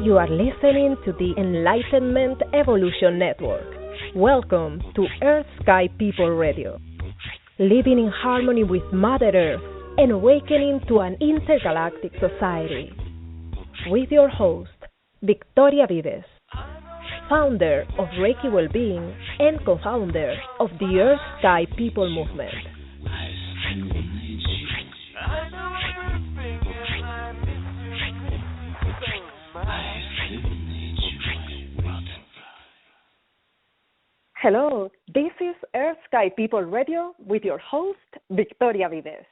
You are listening to the Enlightenment Evolution Network. Welcome to Earth Sky People Radio. Living in harmony with Mother Earth and awakening to an intergalactic society. With your host, Victoria Vives, founder of Reiki Wellbeing and co-founder of the Earth Sky People Movement. Hello, this is Earth Sky People Radio with your host, Victoria Vives.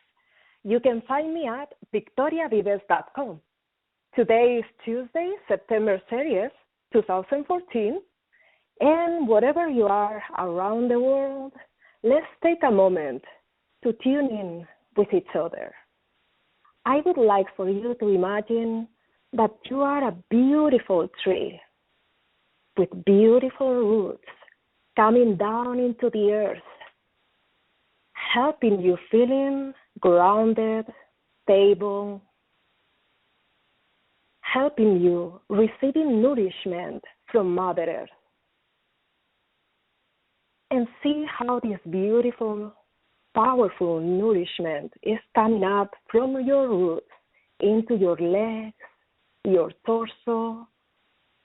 You can find me at victoriavives.com. Today is Tuesday, September 30th, 2014, and wherever you are around the world, let's take a moment to tune in with each other. I would like for you to imagine that you are a beautiful tree with beautiful roots coming down into the earth, helping you feeling grounded, stable, helping you receiving nourishment from Mother Earth. And see how this beautiful, powerful nourishment is coming up from your roots into your legs, your torso,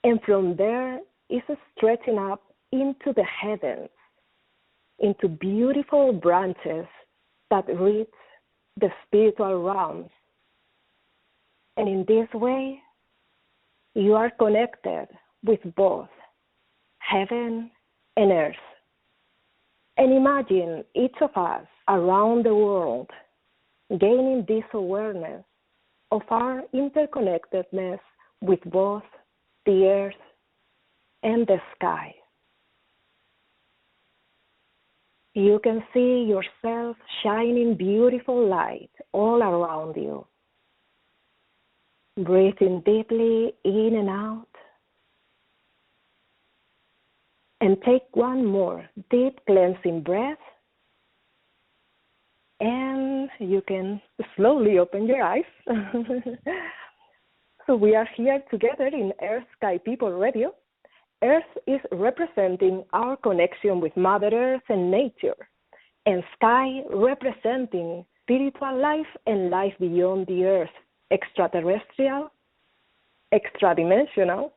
and from there is stretching up into the heavens, into beautiful branches that reach the spiritual realms. And in this way, you are connected with both heaven and earth. And imagine each of us around the world gaining this awareness of our interconnectedness with both the earth and the sky. You can see yourself shining beautiful light all around you. Breathing deeply in and out. And take one more deep cleansing breath. And you can slowly open your eyes. So we are here together in Earth Sky People Radio. Earth is representing our connection with Mother Earth and nature, and sky representing spiritual life and life beyond the earth, extraterrestrial, extradimensional.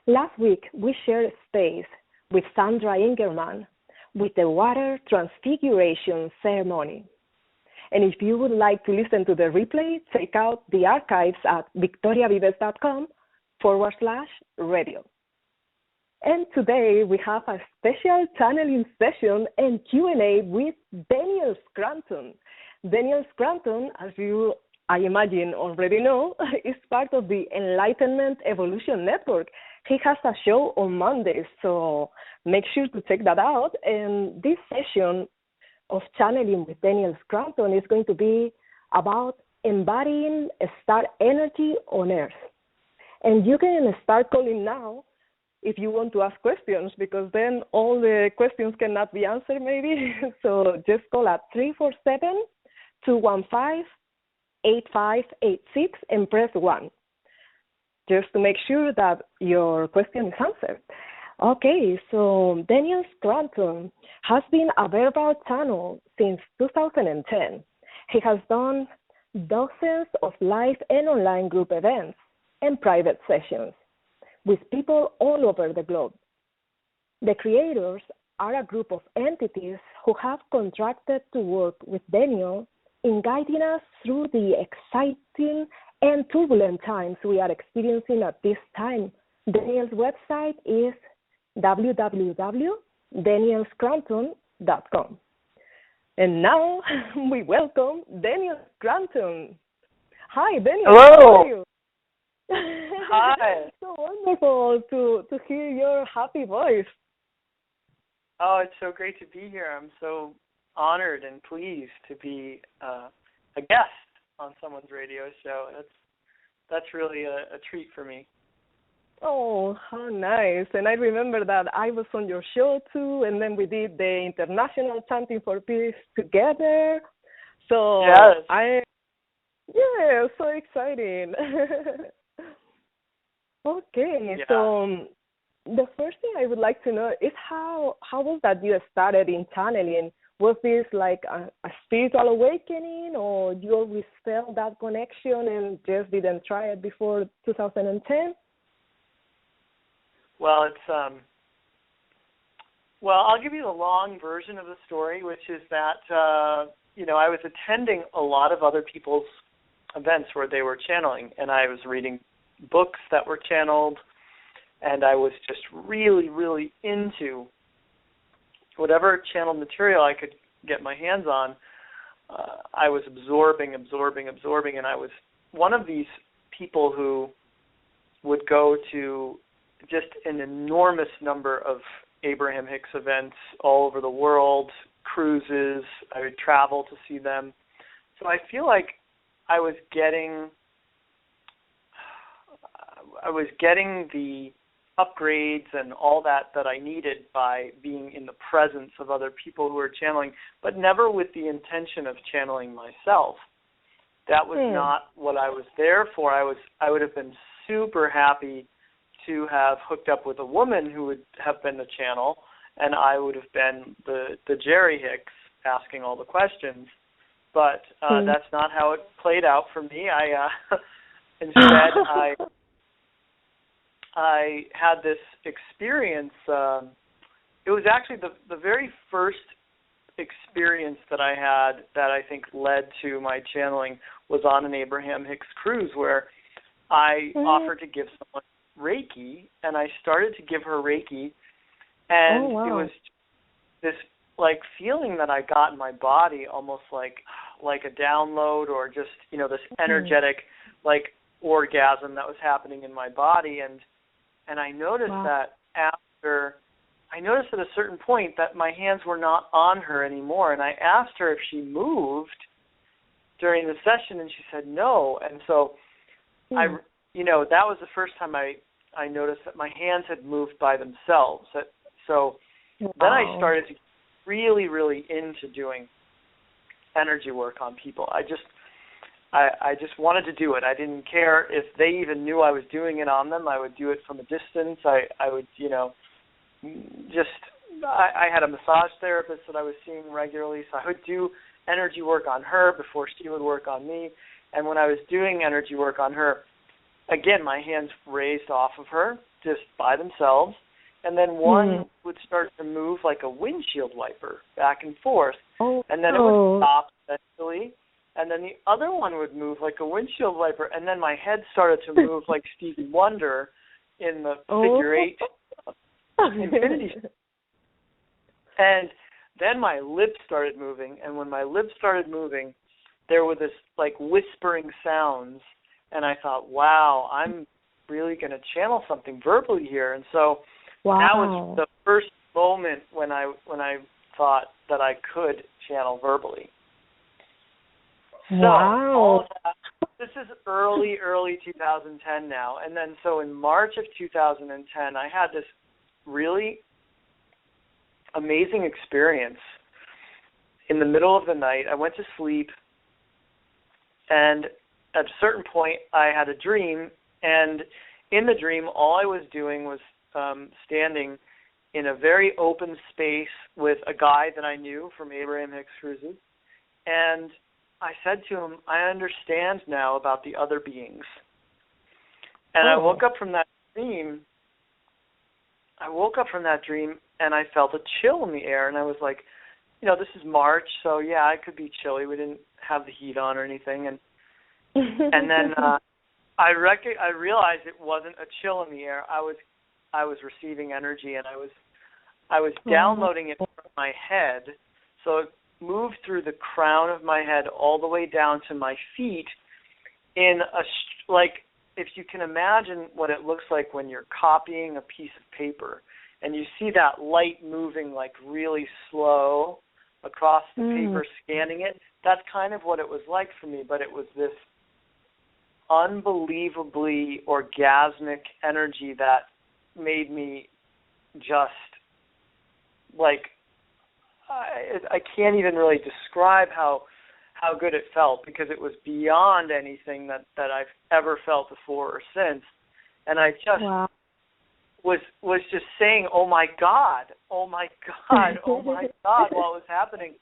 Last week, we shared space with Sandra Ingerman with the water transfiguration ceremony. And if you would like to listen to the replay, check out the archives at victoriavives.com/radio. And today we have a special channeling session and Q&A with Daniel Scranton. Daniel Scranton, as you, I imagine, already know, is part of the Enlightenment Evolution Network. He has a show on Mondays, so make sure to check that out. And this session of channeling with Daniel Scranton is going to be about embodying star energy on Earth. And you can start calling now if you want to ask questions, because then all the questions cannot be answered maybe. So just call at 347-215-8586 and press 1, just to make sure that your question is answered. Okay, so Daniel Scranton has been a verbal channel since 2010. He has done dozens of live and online group events and private sessions with people all over the globe. The creators are a group of entities who have contracted to work with Daniel in guiding us through the exciting and turbulent times we are experiencing at this time. Daniel's website is www.danielscranton.com. And now we welcome Daniel Scranton. Hi, Daniel. Hello. How are you? Hi. It's so wonderful to hear your happy voice. Oh, it's so great to be here. I'm so honored and pleased to be a guest on someone's radio show. That's really a treat for me. Oh, how nice. And I remember that I was on your show too, and then we did the International Chanting for Peace together. So yes. so exciting. Okay, Yeah. so the first thing I would like to know is how was that you started in channeling? Was this like a spiritual awakening, or you always felt that connection and just didn't try it before 2010? Well, it's well, I'll give you the long version of the story, which is that I was attending a lot of other people's events where they were channeling, and I was reading books that were channeled, and I was just really, really into whatever channeled material I could get my hands on. I was absorbing, and I was one of these people who would go to just an enormous number of Abraham Hicks events all over the world, cruises. I would travel to see them. So I feel like I was getting the upgrades and all that I needed by being in the presence of other people who were channeling, but never with the intention of channeling myself. That was not what I was there for. I would have been super happy to have hooked up with a woman who would have been the channel, and I would have been the Jerry Hicks asking all the questions. But that's not how it played out for me. Instead, I had this experience. It was actually the very first experience that I had that I think led to my channeling was on an Abraham Hicks cruise, where I offered to give someone Reiki, and I started to give her Reiki, and it was this like feeling that I got in my body, almost like a download, or just this energetic like orgasm that was happening in my body, and I noticed that I noticed at a certain point that my hands were not on her anymore, and I asked her if she moved during the session, and she said no, and so that was the first time I noticed that my hands had moved by themselves. So then I started to get really, really into doing energy work on people. I just wanted to do it. I didn't care if they even knew I was doing it on them. I would do it from a distance. I would, I had a massage therapist that I was seeing regularly, so I would do energy work on her before she would work on me. And when I was doing energy work on her, again, my hands raised off of her just by themselves, and then one would start to move like a windshield wiper back and forth, and then it would stop eventually, and then the other one would move like a windshield wiper, and then my head started to move like Stevie Wonder in the figure eight infinity. And then my lips started moving, and when my lips started moving, there were this like whispering sounds, and I thought, wow, I'm really going to channel something verbally here. And so that was the first moment when I thought that I could channel verbally. So all of that, this is early 2010 now. And then so in March of 2010, I had this really amazing experience. In the middle of the night, I went to sleep, and at a certain point, I had a dream, and in the dream, all I was doing was standing in a very open space with a guy that I knew from Abraham Hicks Cruises, and I said to him, I understand now about the other beings. And I woke up from that dream, and I felt a chill in the air, and I was like, this is March, so yeah, it could be chilly. We didn't have the heat on or anything, and then I realized it wasn't a chill in the air. I was receiving energy, and I was downloading it from my head. So it moved through the crown of my head all the way down to my feet in if you can imagine what it looks like when you're copying a piece of paper and you see that light moving like really slow across the paper, scanning it. That's kind of what it was like for me, but it was this unbelievably orgasmic energy that made me just like I can't even really describe how good it felt, because it was beyond anything that I've ever felt before or since. And I just was just saying, oh my God, oh my God, oh my God, what was happening.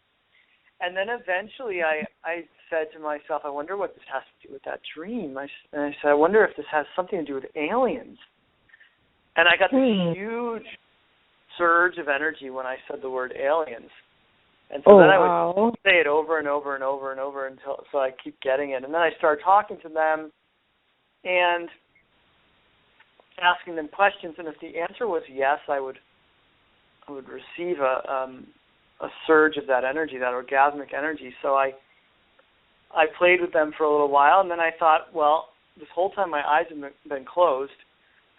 And then eventually I said to myself, I wonder what this has to do with that dream. And I said, I wonder if this has something to do with aliens. And I got this huge surge of energy when I said the word aliens. And so then I would say it over and over and over and over until so I keep getting it. And then I started talking to them and asking them questions. And if the answer was yes, I would receive a surge of that energy, that orgasmic energy. So I played with them for a little while, and then I thought, well, this whole time my eyes have been closed.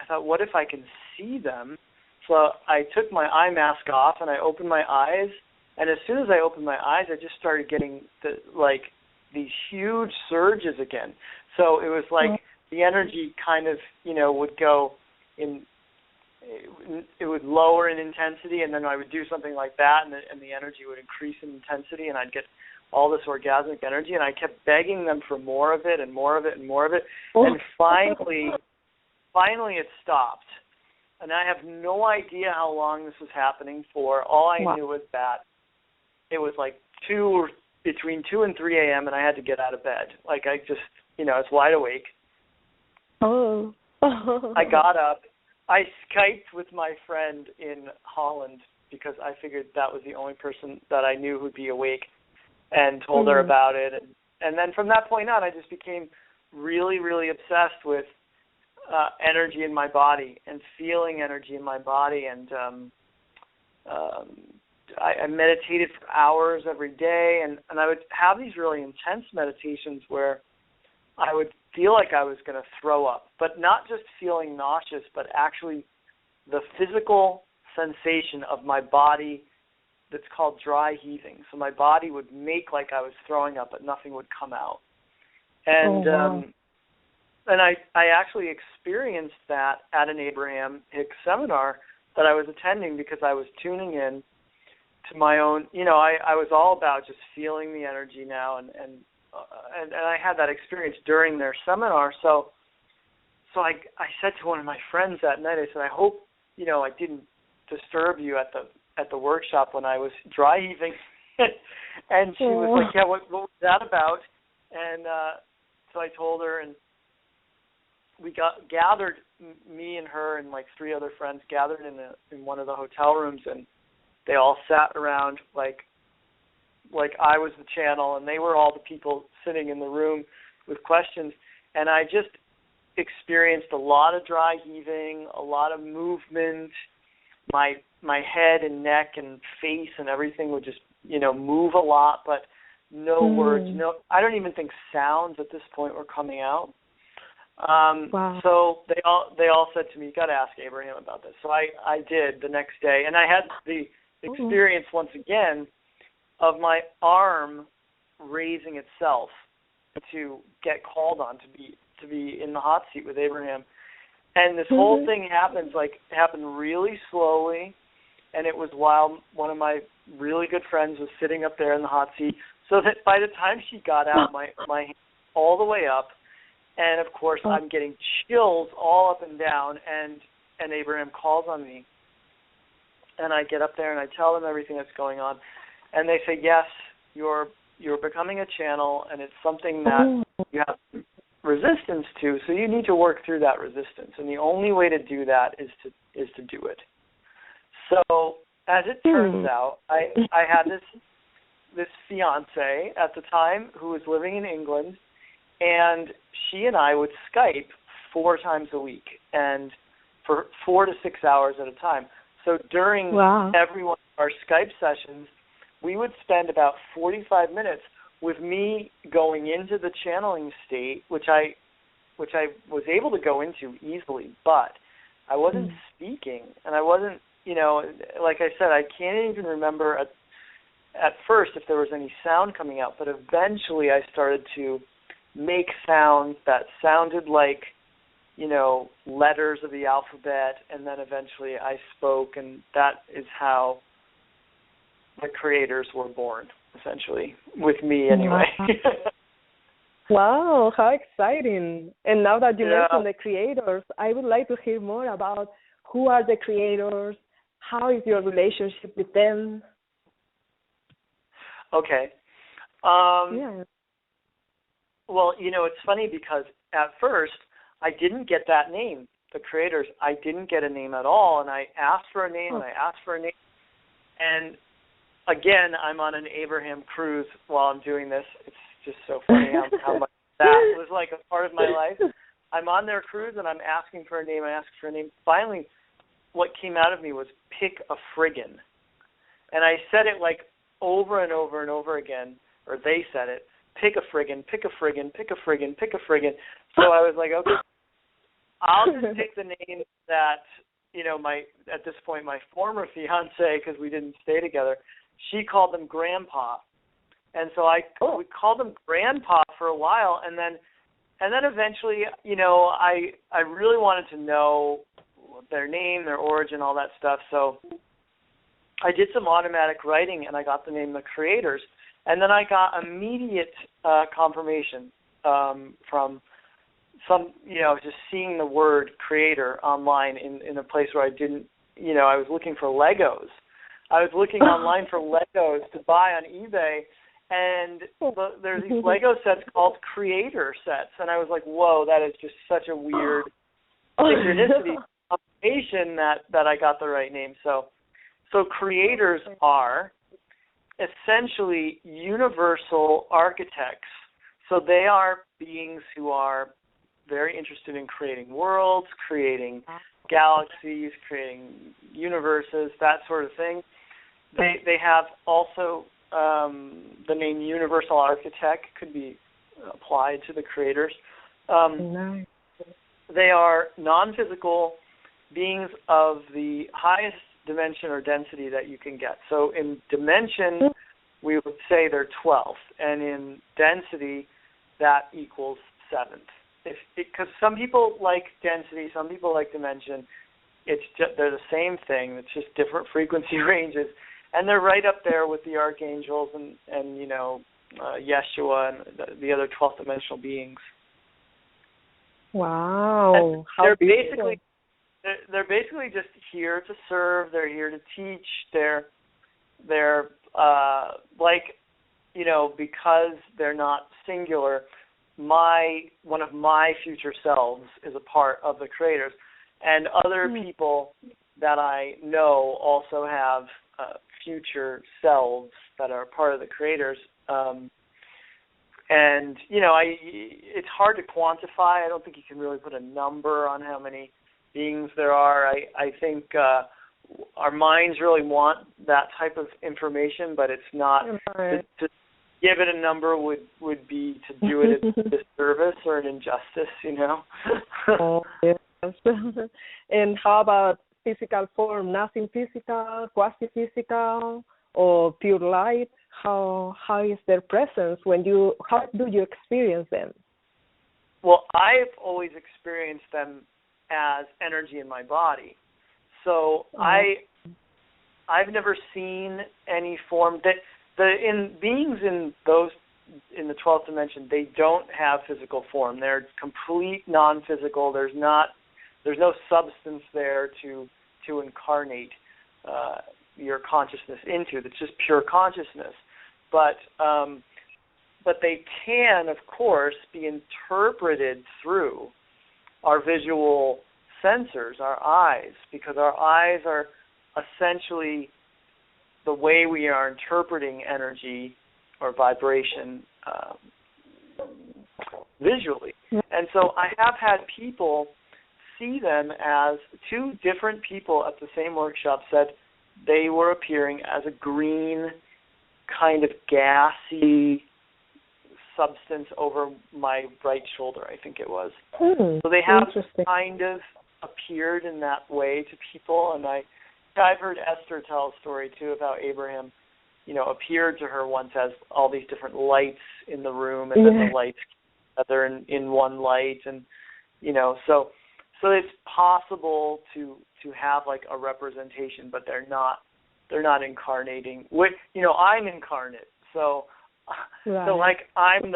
I thought, what if I can see them? So I took my eye mask off, and I opened my eyes, and as soon as I opened my eyes, I just started getting these huge surges again. So it was like the energy kind of, would go in. It would lower in intensity, and then I would do something like that, and the energy would increase in intensity, and I'd get all this orgasmic energy, and I kept begging them for more of it and more of it and more of it, and finally it stopped. And I have no idea how long this was happening for. All I knew was that it was like between 2 and 3 a.m., and I had to get out of bed. Like I just, I was wide awake. Oh. I got up. I Skyped with my friend in Holland because I figured that was the only person that I knew who'd be awake, and told her about it. And then from that point on, I just became really, really obsessed with energy in my body and feeling energy in my body. And I meditated for hours every day, and I would have these really intense meditations where I would feel like I was going to throw up, but not just feeling nauseous, but actually the physical sensation of my body that's called dry heaving. So my body would make like I was throwing up, but nothing would come out. And and I actually experienced that at an Abraham Hicks seminar that I was attending because I was tuning in to my own, I was all about just feeling the energy now, and I had that experience during their seminar. So I said to one of my friends that night, I said, I hope, I didn't disturb you at the workshop when I was dry heaving. And she was like, yeah, what was that about? And so I told her, and we gathered, me and her and like 3 other friends gathered in one of the hotel rooms, and they all sat around like I was the channel, and they were all the people sitting in the room with questions. And I just experienced a lot of dry heaving, a lot of movement. My head and neck and face and everything would just, move a lot, but no words. No, I don't even think sounds at this point were coming out. So they all said to me, you got to ask Abraham about this. So I did the next day, and I had the experience once again of my arm raising itself to get called on to be in the hot seat with Abraham. And this whole thing happened really slowly, and it was while one of my really good friends was sitting up there in the hot seat, so that by the time she got out, my hand all the way up, and of course I'm getting chills all up and down, and Abraham calls on me. And I get up there and I tell them everything that's going on. And they say, yes, you're becoming a channel, and it's something that you have resistance to, so you need to work through that resistance. And the only way to do that is to do it. So as it turns out, I had this fiance at the time who was living in England, and she and I would Skype 4 times a week, and for 4 to 6 hours at a time. So during every one of our Skype sessions, we would spend about 45 minutes with me going into the channeling state, which I was able to go into easily, but I wasn't speaking, and I wasn't, like I said, I can't even remember at first if there was any sound coming out, but eventually I started to make sounds that sounded like, letters of the alphabet, and then eventually I spoke, and that is how the creators were born, essentially, with me anyway. Wow, how exciting. And now that you Yeah. mentioned the creators, I would like to hear more about who are the creators, how is your relationship with them? Okay. Yeah. Well, it's funny because at first I didn't get that name, the creators. I didn't get a name at all, and I asked for a name, and I asked for a name. And again, I'm on an Abraham cruise while I'm doing this. It's just so funny how much that was like a part of my life. I'm on their cruise, and I'm asking for a name. I asked for a name. Finally, what came out of me was pick a friggin'. And I said it like over and over and over again, or they said it, pick a friggin', pick a friggin', pick a friggin', pick a friggin'. So I was like, okay, I'll just pick the name that, at this point, my former fiance, because we didn't stay together, she called them Grandpa. And so we called them Grandpa for a while, and then eventually, I really wanted to know their name, their origin, all that stuff. So I did some automatic writing, and I got the name The Creators. And then I got immediate confirmation from some, just seeing the word creator online in a place where I didn't, I was looking for Legos. I was looking online for Legos to buy on eBay, and there's these Lego sets called creator sets, and I was like, whoa, that is just such a weird synchronicity confirmation that I got the right name. So creators are essentially universal architects. So they are beings who are very interested in creating worlds, creating galaxies, creating universes, that sort of thing. They have also the name Universal Architect could be applied to the creators. Nice. They are non-physical beings of the highest dimension or density that you can get. So in dimension, we would say they're 12th, and in density, that equals 7th. Because some people like density, some people like dimension. They're the same thing. It's just different frequency ranges, and they're right up there with the archangels and Yeshua and the other 12th dimensional beings. Wow, they're basically just here to serve. They're here to teach. They're because they're not singular. One of my future selves is a part of the creators, and other people that I know also have future selves that are part of the creators. And it's hard to quantify. I don't think you can really put a number on how many beings there are. I think our minds really want that type of information, but it's not. To give it a number would be to do it a disservice or an injustice, Oh, yes. And how about physical form? Nothing physical, quasi-physical, or pure light? How is their presence how do you experience them? Well, I've always experienced them as energy in my body. So I've never seen any form that in beings in the 12th dimension, they don't have physical form. They're complete non-physical. There's no substance there to incarnate your consciousness into. It's just pure consciousness. But they can, of course, be interpreted through our visual sensors, our eyes, because our eyes are essentially the way we are interpreting energy or vibration visually. And so I have had people see them as two different people at the same workshop said they were appearing as a green kind of gassy substance over my right shoulder, I think it was. So they have kind of appeared in that way to people, and I've heard Esther tell a story too about Abraham, appeared to her once as all these different lights in the room, and then the lights together in one light, and so it's possible to have like a representation, but they're not incarnating. I'm incarnate, so Right. So like I'm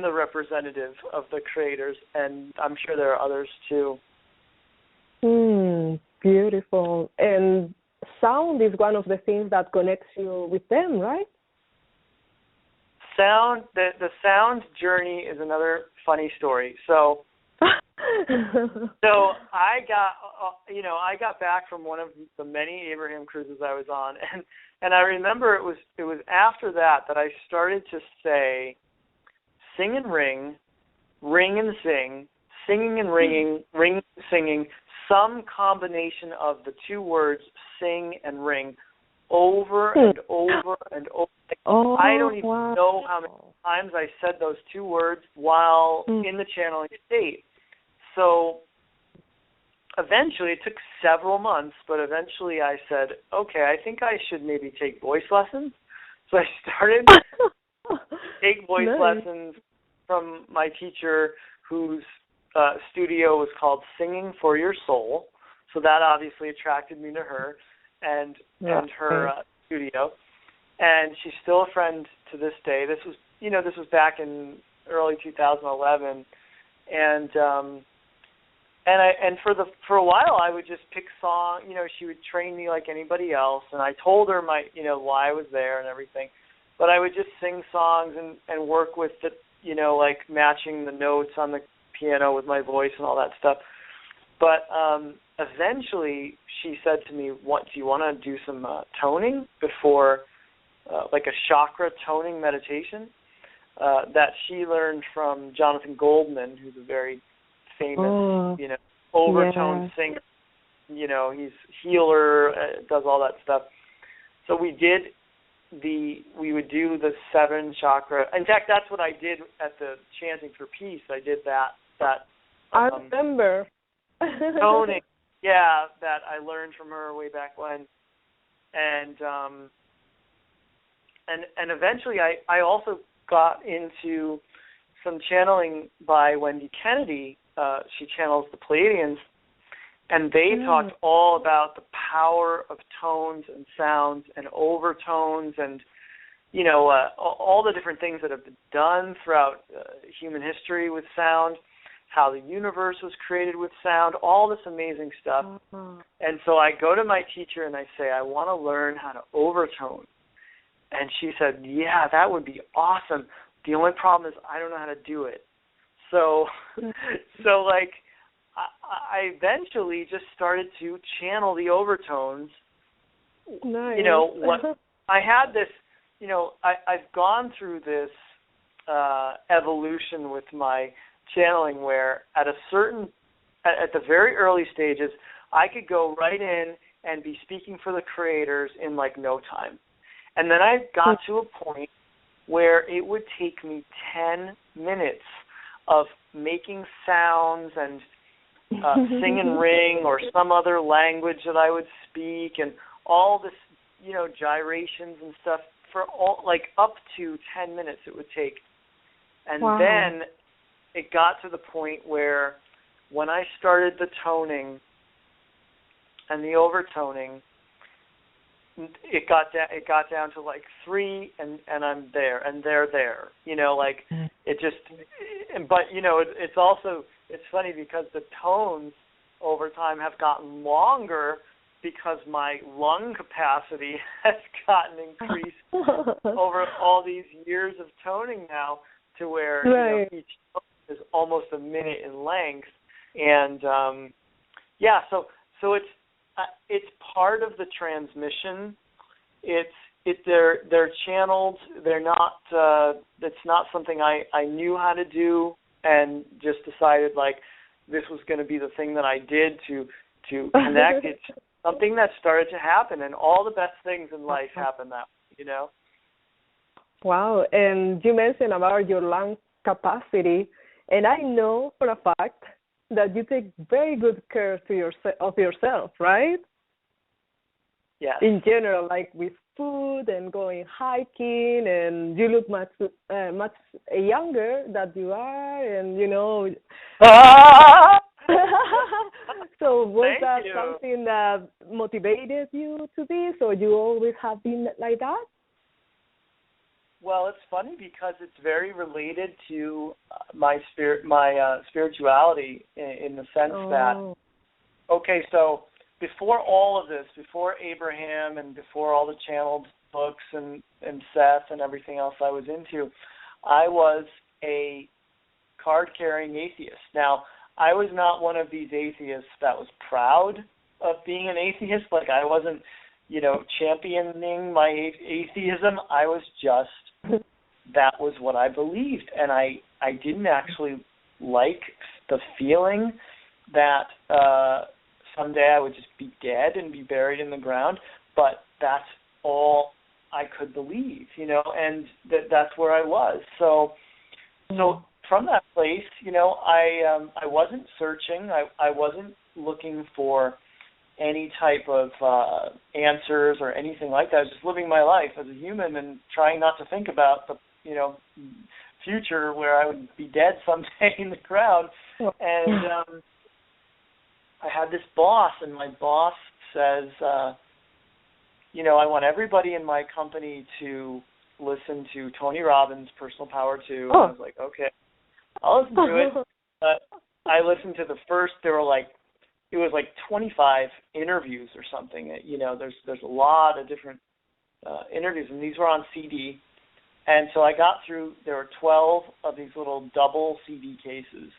the representative of the creators, and I'm sure there are others too. Beautiful. And sound is one of the things that connects you with them, right? Sound, the sound journey is another funny story. So I got back from one of the many Abraham cruises I was on, and I remember it was after that I started to say, sing and ring and sing, singing and ringing, ring and singing, some combination of the two words sing and ring over and over and over. I don't even know how many times I said those two words while in the channeling state. So eventually, it took several months, but eventually I said, okay, I think I should maybe take voice lessons. So I started to take voice lessons from my teacher, whose studio was called Singing for Your Soul. So that obviously attracted me to her and her studio. And she's still a friend to this day. This was back in early 2011, and for a while I would just pick songs. She would train me like anybody else, and I told her why I was there and everything. But I would just sing songs and work with the like matching the notes on the piano with my voice and all that stuff. But eventually she said to me, "What do you want to do some toning before?" Like a chakra toning meditation that she learned from Jonathan Goldman, who's a very famous, overtone singer. He's healer, does all that stuff. So we would do the 7 chakra. In fact, that's what I did at the Chanting for Peace. I did that. I remember. Toning, that I learned from her way back when, and eventually I also got into some channeling by Wendy Kennedy. She channels the Pleiadians, and they talked all about the power of tones and sounds and overtones and, all the different things that have been done throughout human history with sound, how the universe was created with sound, all this amazing stuff. And so I go to my teacher and I say, I want to learn how to overtone. And she said, yeah, that would be awesome. The only problem is I don't know how to do it. So like, I eventually just started to channel the overtones. Nice. What I had this, I've gone through this evolution with my channeling where at the very early stages, I could go right in and be speaking for the creators in like no time. And then I got to a point where it would take me 10 minutes of making sounds and sing and ring or some other language that I would speak and all this, gyrations and stuff for all like up to 10 minutes it would take. And then it got to the point where when I started the toning and the overtoning, it got down to like 3 and I'm there and they're there. It just, but it's funny because the tones over time have gotten longer because my lung capacity has gotten increased over all these years of toning now to where each tone is almost a minute in length. And so it's part of the transmission. They're channeled. They're not. It's not something I knew how to do and just decided like this was going to be the thing that I did to connect. It's something that started to happen, and all the best things in life happen that way, Wow, and you mentioned about your lung capacity, and I know for a fact that you take very good care of yourself, right? Yes. In general, like with food and going hiking, and you look much younger than you are, and So was that something that motivated you to this, or you always have been like that? Well, it's funny because it's very related to my spirituality in the sense that, okay, so before all of this, before Abraham and before all the channeled books and Seth and everything else I was into, I was a card-carrying atheist. Now, I was not one of these atheists that was proud of being an atheist. Like, I wasn't, championing my atheism. I was just, that was what I believed. And I didn't actually like the feeling that someday I would just be dead and be buried in the ground. But that's all I could believe, and that's where I was. So from that place, I wasn't searching. I wasn't looking for any type of answers or anything like that. I was just living my life as a human and trying not to think about the, future where I would be dead someday in the ground. And I had this boss, and my boss says, I want everybody in my company to listen to Tony Robbins' Personal Power 2. And I was like, okay, I'll listen to it. But I listened to the first, it was like 25 interviews or something. There's a lot of different interviews, and these were on CD. And so I got through, there were 12 of these little double CD cases.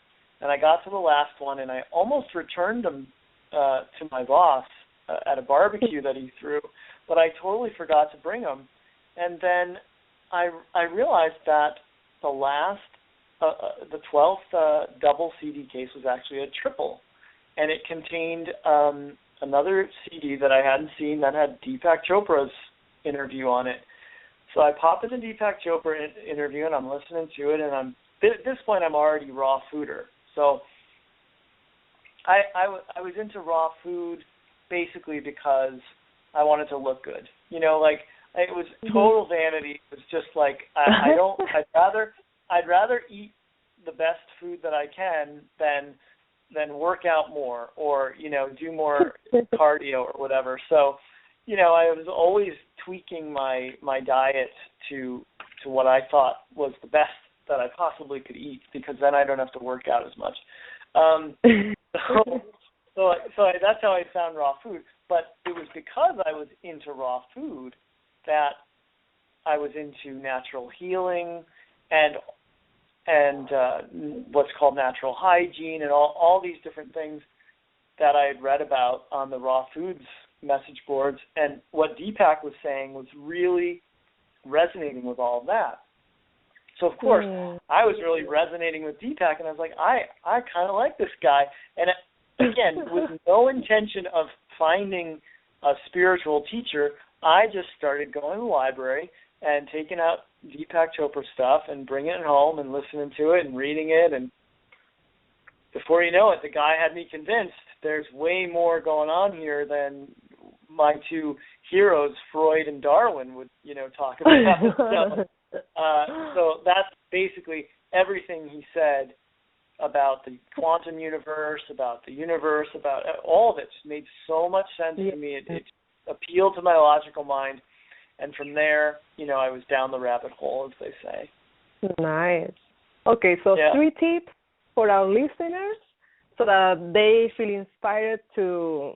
And I got to the last one, and I almost returned them to my boss at a barbecue that he threw, but I totally forgot to bring them. And then I realized that the last, the 12th double CD case was actually a triple, and it contained another CD that I hadn't seen that had Deepak Chopra's interview on it. So I pop in the Deepak Chopra interview, and I'm listening to it, and at this point I'm already raw fooder. So I was into raw food basically because I wanted to look good. It was total vanity. It was just like I'd rather eat the best food that I can than work out more or do more cardio or whatever. So I was always tweaking my diet to what I thought was the best that I possibly could eat, because then I don't have to work out as much. So that's how I found raw food. But it was because I was into raw food that I was into natural healing and what's called natural hygiene and all these different things that I had read about on the raw foods message boards. And what Deepak was saying was really resonating with all of that. So, of course, I was really resonating with Deepak, and I was like, I kind of like this guy. And, again, with no intention of finding a spiritual teacher, I just started going to the library and taking out Deepak Chopra stuff and bringing it home and listening to it and reading it. And before you know it, the guy had me convinced there's way more going on here than my two heroes, Freud and Darwin, would, talk about. So that's basically everything he said about the quantum universe, about the universe, about all of it. Just made so much sense to me. It appealed to my logical mind. And from there, I was down the rabbit hole, as they say. Nice. Okay, so 3 tips for our listeners so that they feel inspired to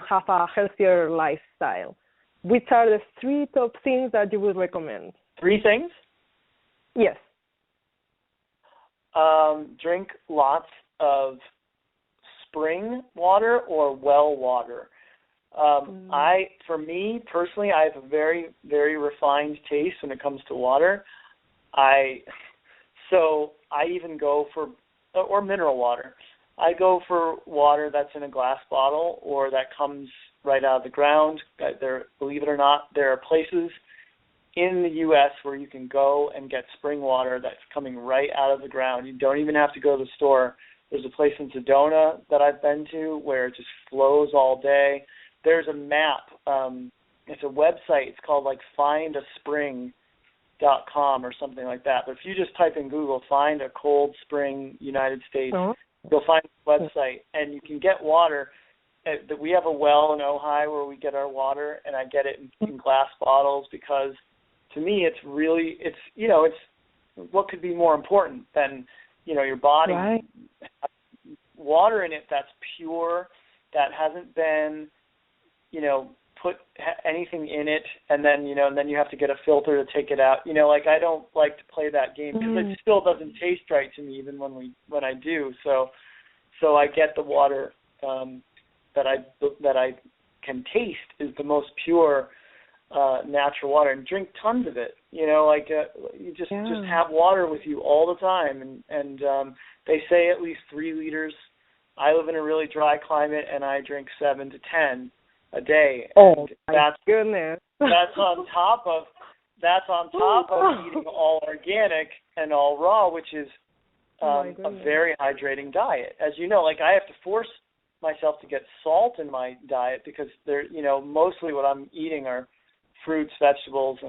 have a healthier lifestyle. Which are the 3 top things that you would recommend? 3 things? Yes. Drink lots of spring water or well water. For me personally, I have a very, very refined taste when it comes to water. So I even go for, or mineral water. I go for water that's in a glass bottle or that comes right out of the ground. Believe it or not, there are places in the U.S. where you can go and get spring water that's coming right out of the ground. You don't even have to go to the store. There's a place in Sedona that I've been to where it just flows all day. There's a map. It's a website. It's called findaspring.com or something like that. But if you just type in Google, find a cold spring United States, you'll find the website, and you can get water. We have a well in Ojai where we get our water, and I get it in glass bottles because to me, it's really, it's, you know, it's what could be more important than, you know, your body, right. water in it that's pure, that hasn't been, you know, put anything in it, and then, you know, and then you have to get a filter to take it out. You know, like, I don't like to play that game because it still doesn't taste right to me even when I do. So I get the water that I can taste is the most pure natural water, and drink tons of it. You know, like you just have water with you all the time, and they say at least 3 liters. I live in a really dry climate, and I drink 7 to 10 a day. Oh, and my goodness! That's on top of eating all organic and all raw, which is a very hydrating diet. As you know, like, I have to force myself to get salt in my diet because they're, you know, mostly what I'm eating are fruits, vegetables,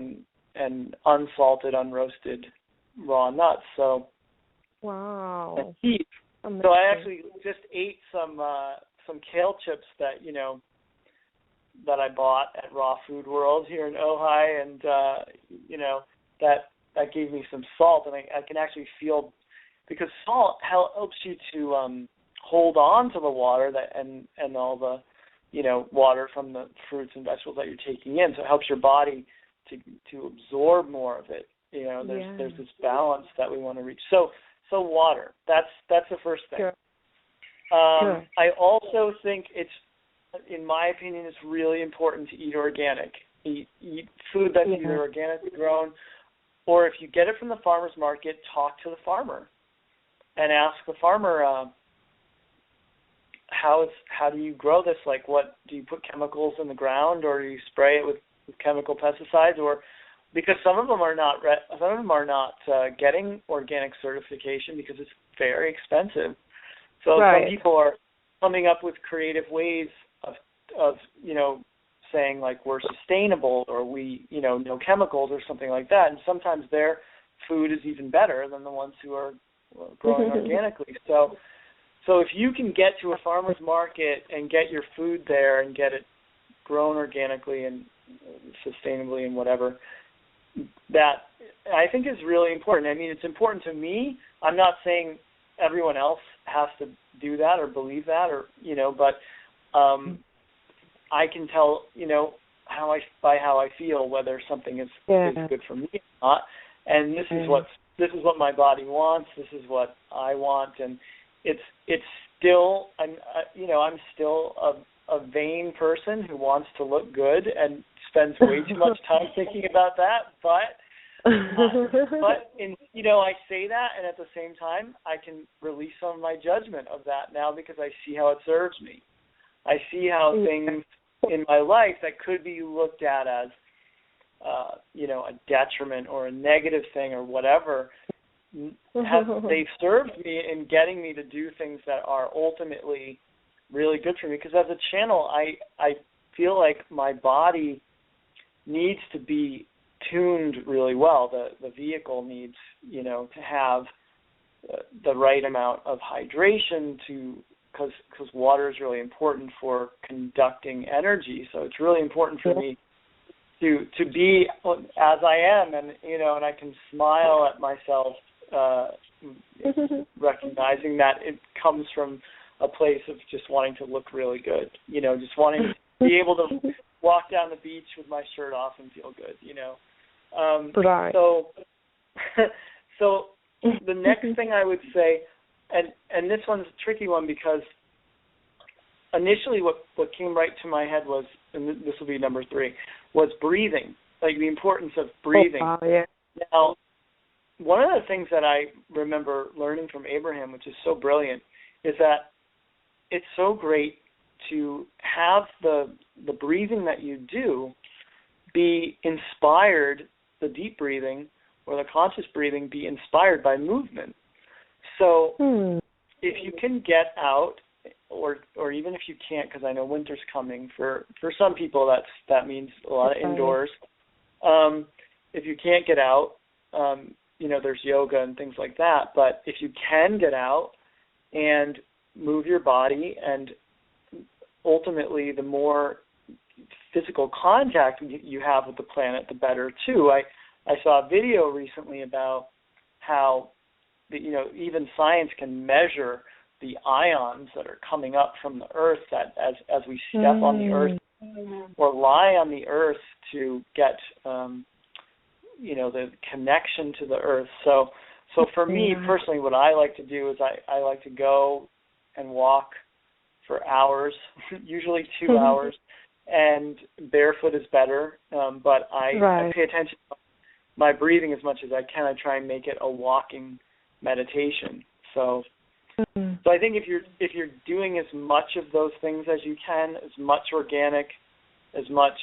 and unsalted, unroasted raw nuts. So wow. And heat. So I actually just ate some kale chips that, you know, that I bought at Raw Food World here in Ojai, and you know, that gave me some salt, and I can actually feel, because salt helps you to hold on to the water that and all the, you know, water from the fruits and vegetables that you're taking in, so it helps your body to absorb more of it. You know, there's this balance that we want to reach. So water, that's the first thing. Sure. I also think it's, in my opinion, it's really important to eat organic. Eat food that's either organically grown, or if you get it from the farmer's market, talk to the farmer and ask the farmer, how do you grow this? Like, what do you put chemicals in the ground, or do you spray it with chemical pesticides? Or because some of them are not getting organic certification because it's very expensive. So some people are coming up with creative ways of you know, saying, like, we're sustainable, or we, you know, no chemicals or something like that. And sometimes their food is even better than the ones who are growing organically. So if you can get to a farmer's market and get your food there and get it grown organically and sustainably and whatever, that I think is really important. I mean, it's important to me. I'm not saying everyone else has to do that or believe that, or, you know, but I can tell, you know, by how I feel whether something is good for me or not. And this is what my body wants. This is what I want, and it's still, I'm still a vain person who wants to look good and spends way too much time thinking about that. But you know, I say that, and at the same time, I can release some of my judgment of that now because I see how it serves me. I see how things in my life that could be looked at as, you know, a detriment or a negative thing or whatever, they've served me in getting me to do things that are ultimately really good for me. Because as a channel, I feel like my body needs to be tuned really well. The vehicle needs, you know, to have the right amount of hydration because water is really important for conducting energy. So it's really important for me to be as I am, and, you know, and I can smile at myself, recognizing that it comes from a place of just wanting to look really good, you know, just wanting to be able to walk down the beach with my shirt off and feel good, you know. So the next thing I would say, and this one's a tricky one because initially what came right to my head was, and this will be number 3, was breathing, like the importance of breathing. Now, one of the things that I remember learning from Abraham, which is so brilliant, is that it's so great to have the breathing that you do be inspired, the deep breathing or the conscious breathing be inspired by movement. So if you can get out, or even if you can't, because I know winter's coming, for some people that means a lot of indoors. If you can't get out, you know, there's yoga and things like that. But if you can get out and move your body, and ultimately the more physical contact you have with the planet, the better too. I saw a video recently about how even science can measure the ions that are coming up from the Earth, that as we step on the Earth or lie on the Earth to get the connection to the Earth. So for me personally, what I like to do is I like to go and walk for hours, usually 2 hours, and barefoot is better. But I pay attention to my breathing as much as I can. I try and make it a walking meditation. So I think if you're doing as much of those things as you can, as much organic, as much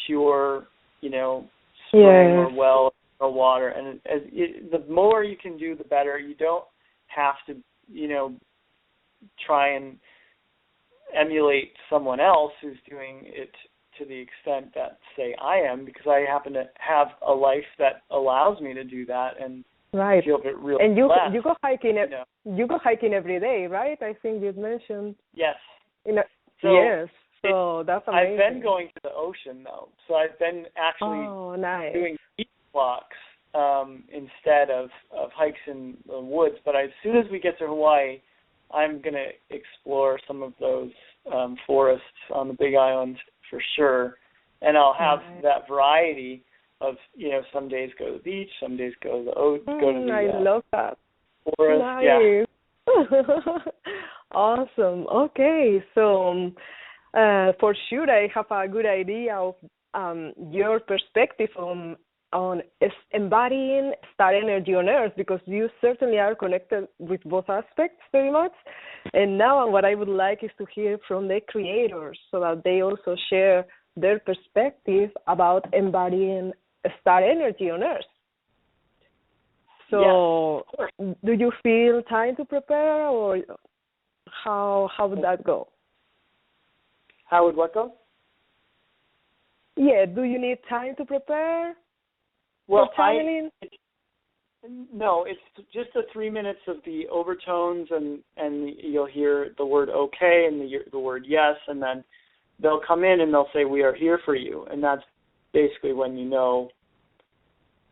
pure, spring or well or water, and the more you can do, the better. You don't have to, try and emulate someone else who's doing it to the extent that, say, I am, because I happen to have a life that allows me to do that and feel a bit real. And you go hiking. You go hiking every day, right? I think you mentioned. Yes. So that's amazing. I've been going to the ocean though, so I've been actually doing beach walks instead of hikes in the woods. But as soon as we get to Hawaii, I'm going to explore some of those forests on the Big Island for sure, and I'll have that variety of, some days go to the beach, some days go to the I love that. Forest. Nice. Yeah. Awesome. Okay, so for sure I have a good idea of your perspective on embodying star energy on Earth, because you certainly are connected with both aspects very much. And now what I would like is to hear from the creators so that they also share their perspective about embodying star energy on Earth. So do you feel time to prepare, or how would that go? How would what go? Yeah, do you need time to prepare? Well, No, it's just the 3 minutes of the overtones, and you'll hear the word okay and the word yes, and then they'll come in and they'll say, "We are here for you," and that's basically when you know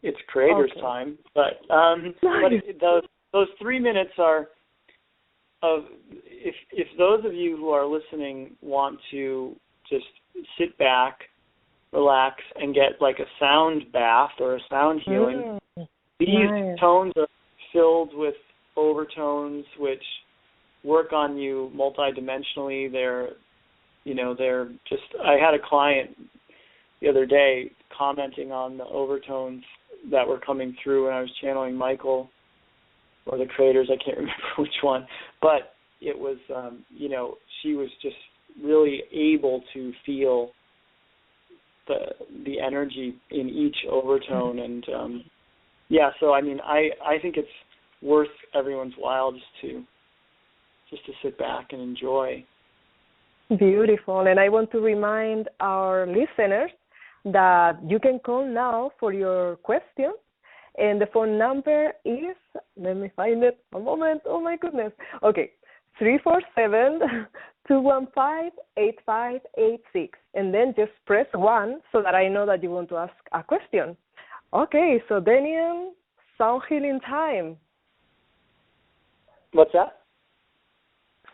it's creator's time. But those 3 minutes are of, if those of you who are listening want to just sit back, relax, and get like a sound bath or a sound healing. These tones are filled with overtones which work on you multidimensionally. They're just, I had a client the other day commenting on the overtones that were coming through when I was channeling Michael or the creators, I can't remember which one, but it was, she was just really able to feel the energy in each overtone, and so I mean, I think it's worth everyone's while just to sit back and enjoy. Beautiful. And I want to remind our listeners that you can call now for your questions, and the phone number is, let me find it a moment, oh my goodness, okay, 347-215-8586, and then just press 1 so that I know that you want to ask a question. Okay, so Daniel, sound healing time. What's that?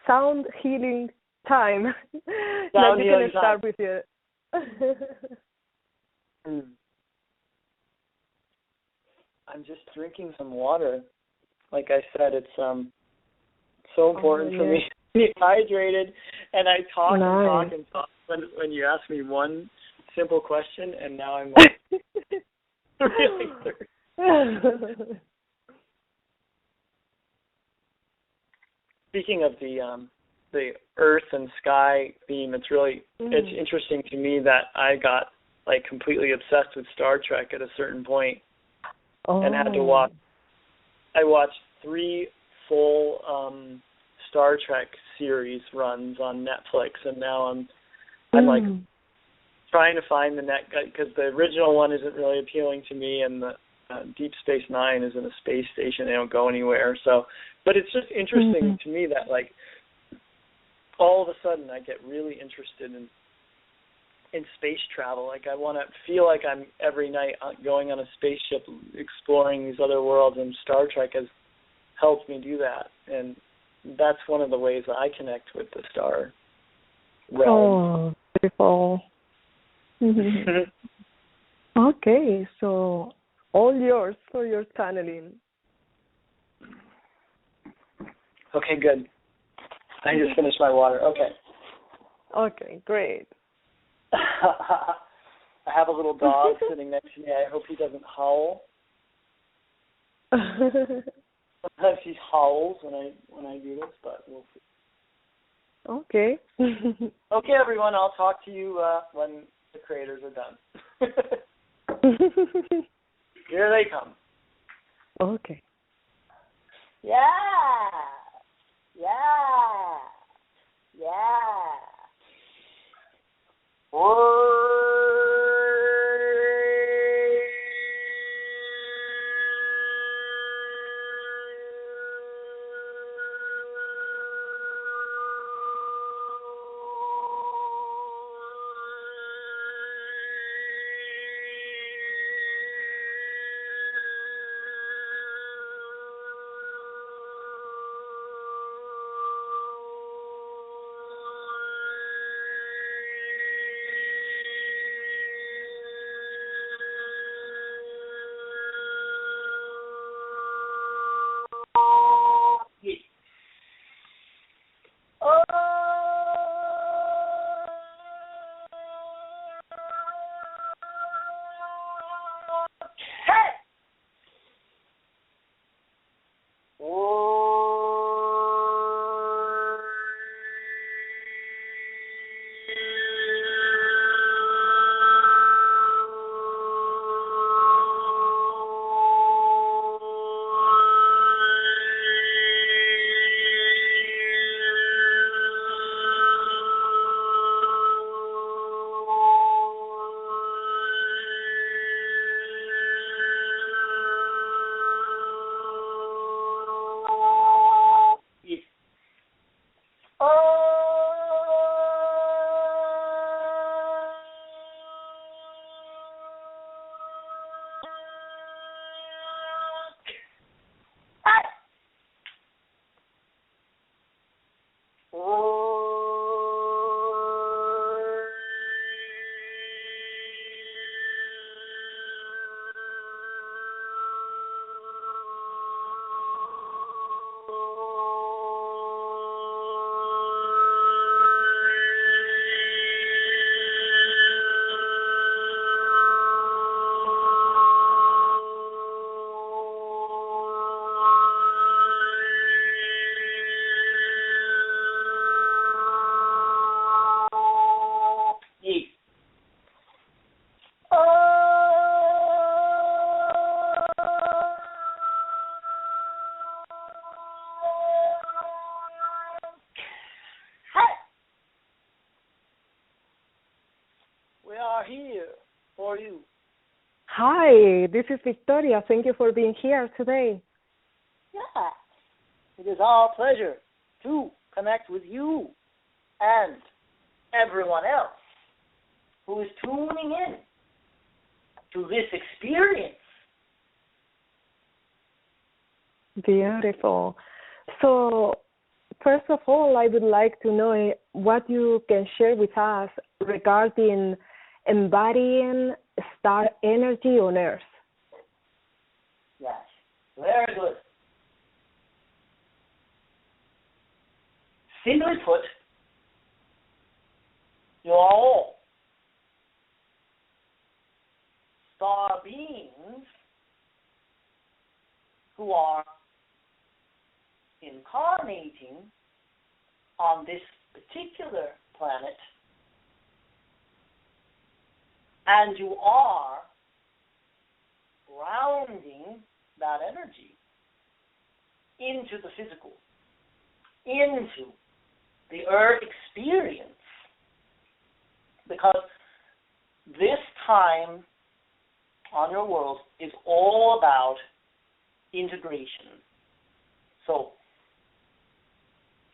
Sound healing time. Sound you healing can start time. with your... I'm just drinking some water. Like I said, it's so important for me to be hydrated, and I talk and talk when you ask me one simple question, and now I'm like really thirsty. Speaking of the earth and sky theme, it's really it's interesting to me that I got like completely obsessed with Star Trek at a certain point, and had to watch. I watched 3 full Star Trek series runs on Netflix, and now I'm like trying to find the because the original one isn't really appealing to me, and the Deep Space Nine is in a space station; they don't go anywhere. So, but it's just interesting to me that like all of a sudden I get really interested in space travel. Like, I want to feel like I'm every night going on a spaceship, exploring these other worlds, and Star Trek has helped me do that. And that's one of the ways that I connect with the star realm. Oh, beautiful. Okay, so all yours for your channeling. Okay, good. I just finished my water. Okay. Okay, great. I have a little dog sitting next to me. I hope he doesn't howl. Sometimes he howls when I do this, but we'll see. Okay. Okay, everyone. I'll talk to you when the creators are done. Here they come. Okay. Yeah. We are here for you. Hi, this is Victoria. Thank you for being here today. Yeah. It is our pleasure to connect with you and everyone else who is tuning in to this experience. Beautiful. So, first of all, I would like to know what you can share with us regarding embodying star energy on Earth. Yes, very good. Simply put, you are all star beings who are incarnating on this particular planet, and you are grounding that energy into the physical, into the earth experience, because this time on your world is all about integration. So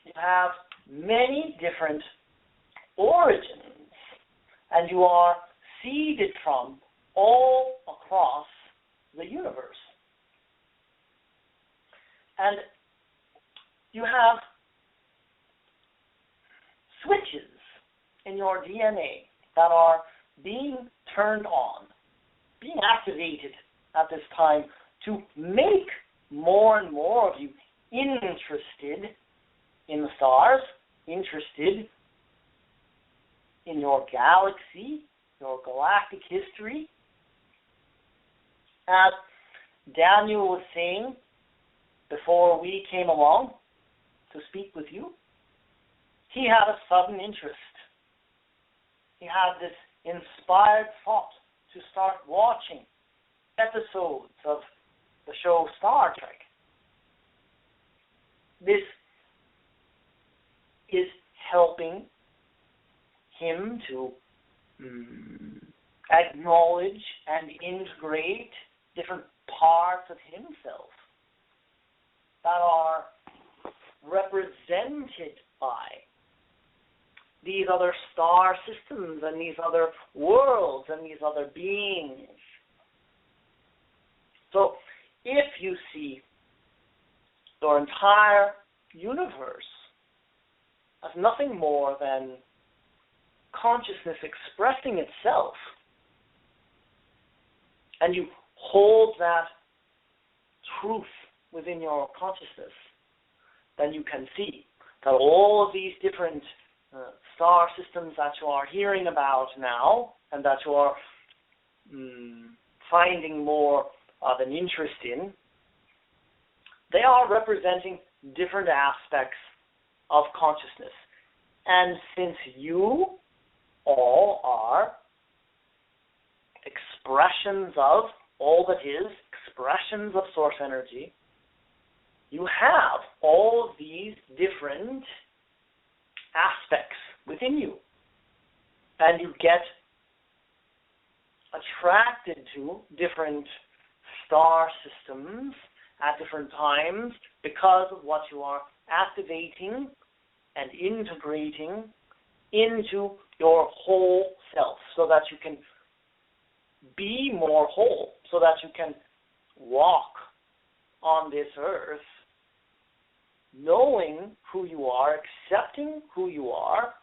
you have many different origins and you are seeded from all across the universe. And you have switches in your DNA that are being turned on, being activated at this time to make more and more of you interested in the stars, interested in your galaxy, your galactic history. As Daniel was saying before we came along to speak with you, he had a sudden interest. He had this inspired thought to start watching episodes of the show Star Trek. This is helping him to acknowledge and integrate different parts of himself that are represented by these other star systems and these other worlds and these other beings. So if you see your entire universe as nothing more than consciousness expressing itself, and you hold that truth within your consciousness, then you can see that all of these different star systems that you are hearing about now and that you are finding more of an interest in, they are representing different aspects of consciousness. And since you all are expressions of all that is, expressions of source energy, you have all of these different aspects within you. And you get attracted to different star systems at different times because of what you are activating and integrating into your whole self, so that you can be more whole, so that you can walk on this earth knowing who you are, accepting who you are,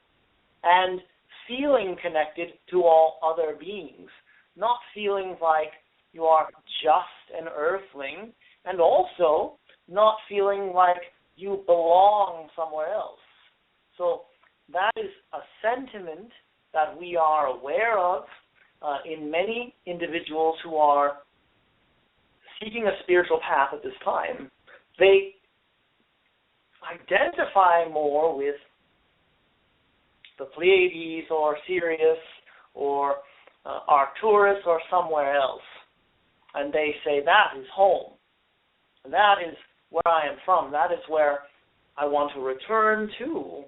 and feeling connected to all other beings, not feeling like you are just an earthling, and also not feeling like you belong somewhere else. So that is a sentiment that we are aware of in many individuals who are seeking a spiritual path at this time. They identify more with the Pleiades or Sirius or Arcturus or somewhere else. And they say, that is home. That is where I am from. That is where I want to return to.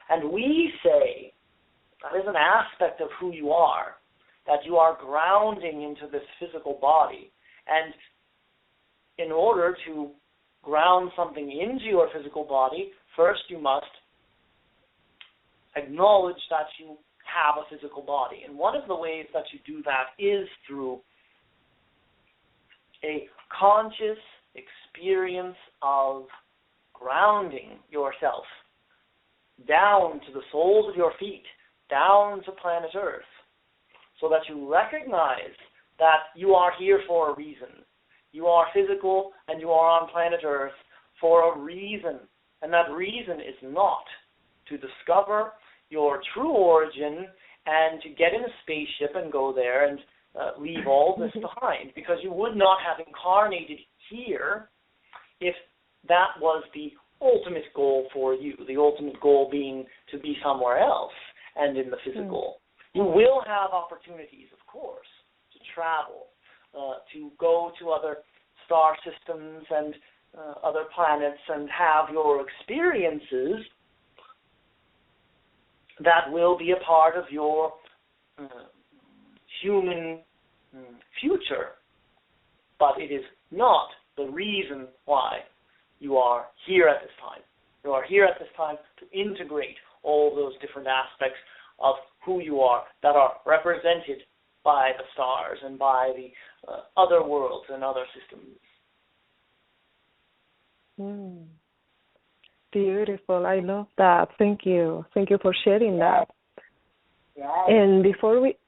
And we say, that is an aspect of who you are, that you are grounding into this physical body. And in order to ground something into your physical body, first you must acknowledge that you have a physical body. And one of the ways that you do that is through a conscious experience of grounding yourself down to the soles of your feet, down to planet Earth, so that you recognize that you are here for a reason. You are physical and you are on planet Earth for a reason. And that reason is not to discover your true origin and to get in a spaceship and go there and leave all this behind, because you would not have incarnated here if that was the ultimate goal for you, the ultimate goal being to be somewhere else and in the physical. You will have opportunities, of course, to travel, to go to other star systems and other planets and have your experiences that will be a part of your human future. But it is not the reason why you are here at this time. You are here at this time to integrate all those different aspects of who you are that are represented by the stars and by the other worlds and other systems. Beautiful. I love that. Thank you. Thank you for sharing that. Yes. And before we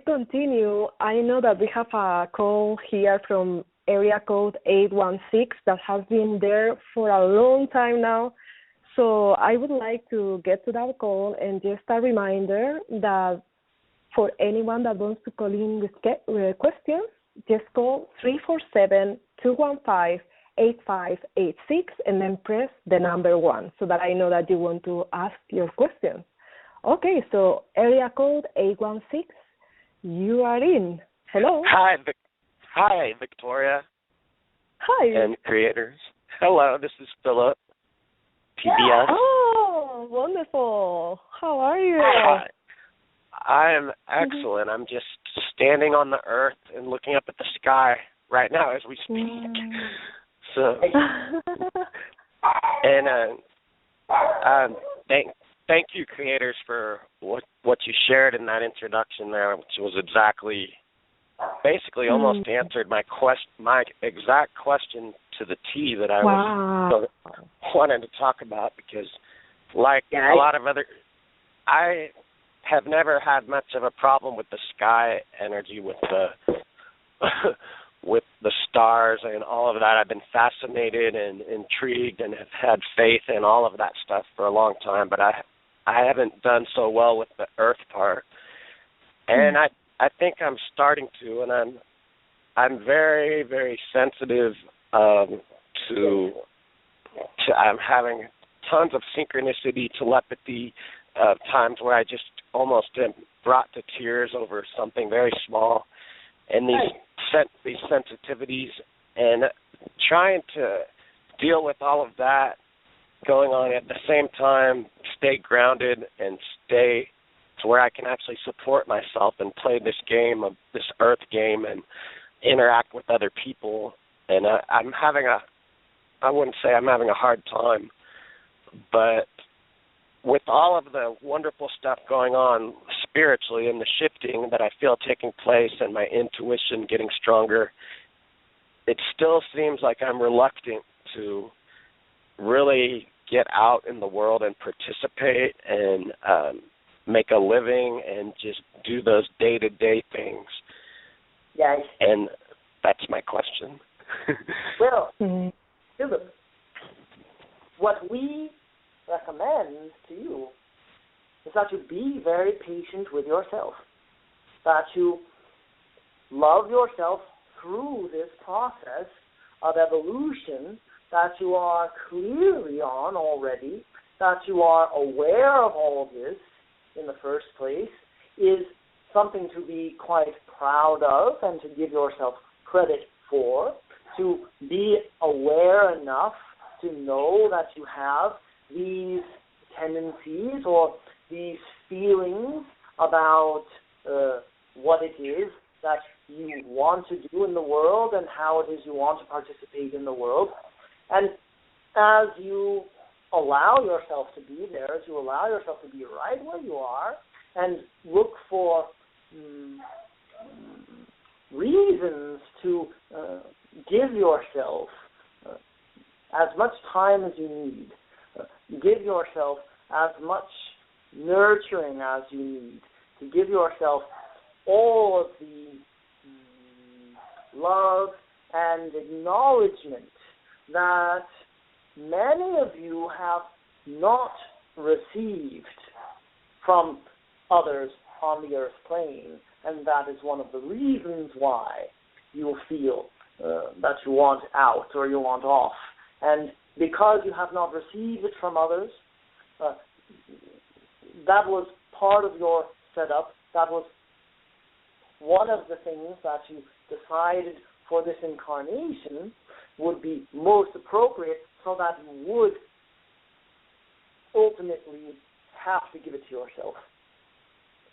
continue, I know that we have a call here from area code 816 that has been there for a long time now. So I would like to get to that call, and just a reminder that for anyone that wants to call in with questions, just call 347-215-8586 and then press the number 1 so that I know that you want to ask your question. Okay, so area code 816, you are in. Hello. Hi, Victoria. Hi. And creators. Hello, this is Philip, PBS. Oh, wonderful. How are you? Hi. I am excellent. I'm just standing on the earth and looking up at the sky right now as we speak. So, and thank you, creators, for what you shared in that introduction there, which was basically almost answered my exact question to the T that I was wanting to talk about, because like a lot of other, I have never had much of a problem with the sky energy, with the with the stars and all of that. I've been fascinated and intrigued and have had faith in all of that stuff for a long time, but I haven't done so well with the earth part. And I think I'm starting to, and I'm very, very sensitive to I'm having tons of synchronicity, telepathy, times where I just almost am brought to tears over something very small, and these sensitivities, and trying to deal with all of that going on at the same time, stay grounded and stay to where I can actually support myself and play this game, of this earth game, and interact with other people. And I wouldn't say I'm having a hard time, but with all of the wonderful stuff going on spiritually and the shifting that I feel taking place and my intuition getting stronger, it still seems like I'm reluctant to really get out in the world and participate and make a living and just do those day-to-day things. Yes. And that's my question. Well, Philip, what we recommend to you is that you be very patient with yourself, that you love yourself through this process of evolution that you are clearly on already, that you are aware of all of this in the first place, is something to be quite proud of and to give yourself credit for, to be aware enough to know that you have these tendencies or these feelings about what it is that you want to do in the world and how it is you want to participate in the world. And as you allow yourself to be there, as you allow yourself to be right where you are, and look for reasons to give yourself as much time as you need, give yourself as much nurturing as you need, to give yourself all of the love and acknowledgement that many of you have not received from others on the earth plane, and that is one of the reasons why you feel that you want out or you want off. And because you have not received it from others, that was part of your setup. That was one of the things that you decided for this incarnation would be most appropriate, so that you would ultimately have to give it to yourself.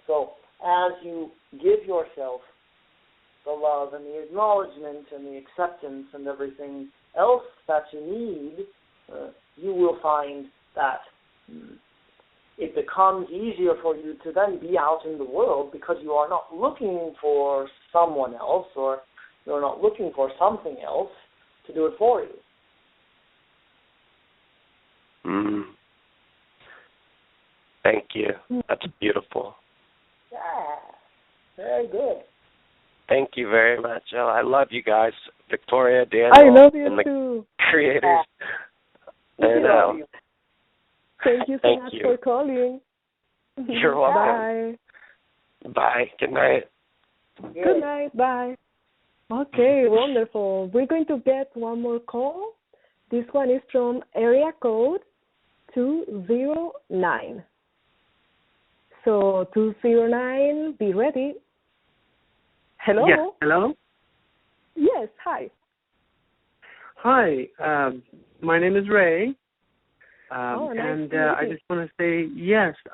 So as you give yourself the love and the acknowledgement and the acceptance and everything else that you need, you will find that it becomes easier for you to then be out in the world because you are not looking for someone else or you're not looking for something else to do it for you. Thank you. That's beautiful. Yeah, very good. Thank you very much. Oh, I love you guys, Victoria, Daniel, I love you and the too. creators. I know. Thank you so much for calling. You're welcome. Bye. Bye. Good night. Good night. Bye. Okay, wonderful. We're going to get one more call. This one is from area code 209. So 209, be ready. Hello? Yes, hello? Yes, hi. Hi, my name is Ray. Nice and to meet I you. just want to say,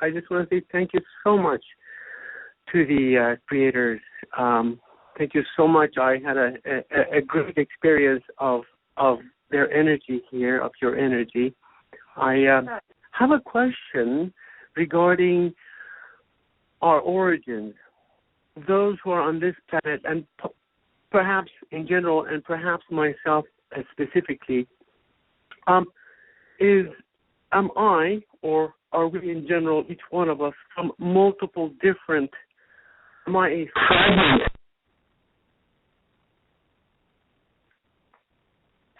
I just want to say thank you so much to the creators. Thank you so much. I had a great experience of their energy here, of your energy. I have a question regarding our origins. Those who are on this planet, and perhaps in general, and perhaps myself specifically, am I, or are we in general, each one of us, from multiple different, am I a fragment?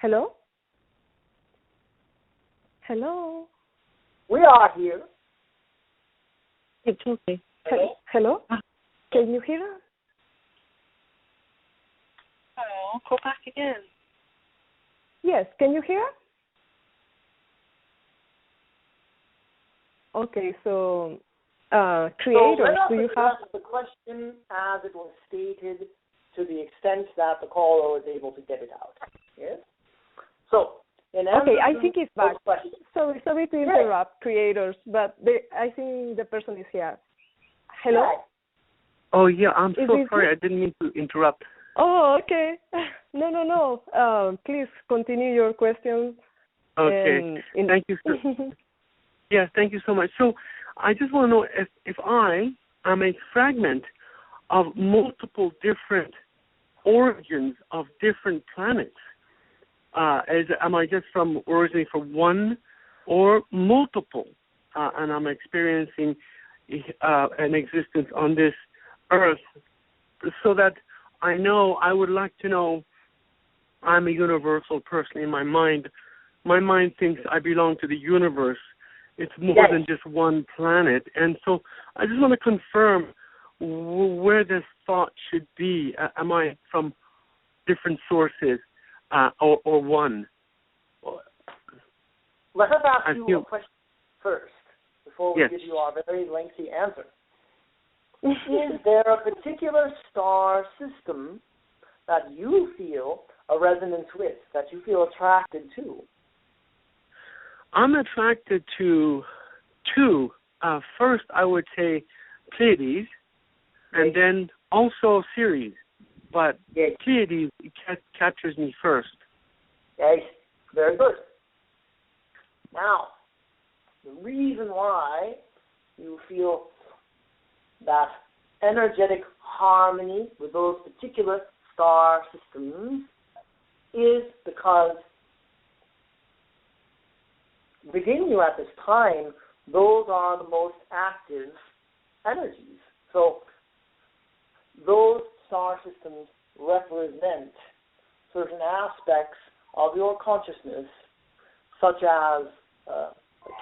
Hello? Hello? We are here. It's okay. Hello? Can you hear us? Oh, go back again. Yes, can you hear? Okay, so creators, do you have the question as it was stated to the extent that the caller was able to get it out? Yes. So, I think it's back. Questions. Sorry to interrupt, creators, but I think the person is here. Hello? Oh, yeah, I'm so sorry. Good? I didn't mean to interrupt. Oh, okay. No. Please continue your questions. Okay. Thank you. Yes, thank you so much. So I just want to know if I am a fragment of multiple different origins of different planets. Am I just originally from one or multiple? And I'm experiencing an existence on this earth, so that I would like to know I'm a universal person in my mind. My mind thinks I belong to the universe. It's more than just one planet. And so I just want to confirm where this thought should be. Am I from different sources or one? Let us ask you a question first before we give you our very lengthy answer. Is there a particular star system that you feel a resonance with, that you feel attracted to? I'm attracted to two. First, I would say Pleiades, and then also Ceres. But Pleiades captures me first. Yes, very good. Now, the reason why you feel that energetic harmony with those particular star systems is because within you at this time, those are the most active energies. So those star systems represent certain aspects of your consciousness, such as the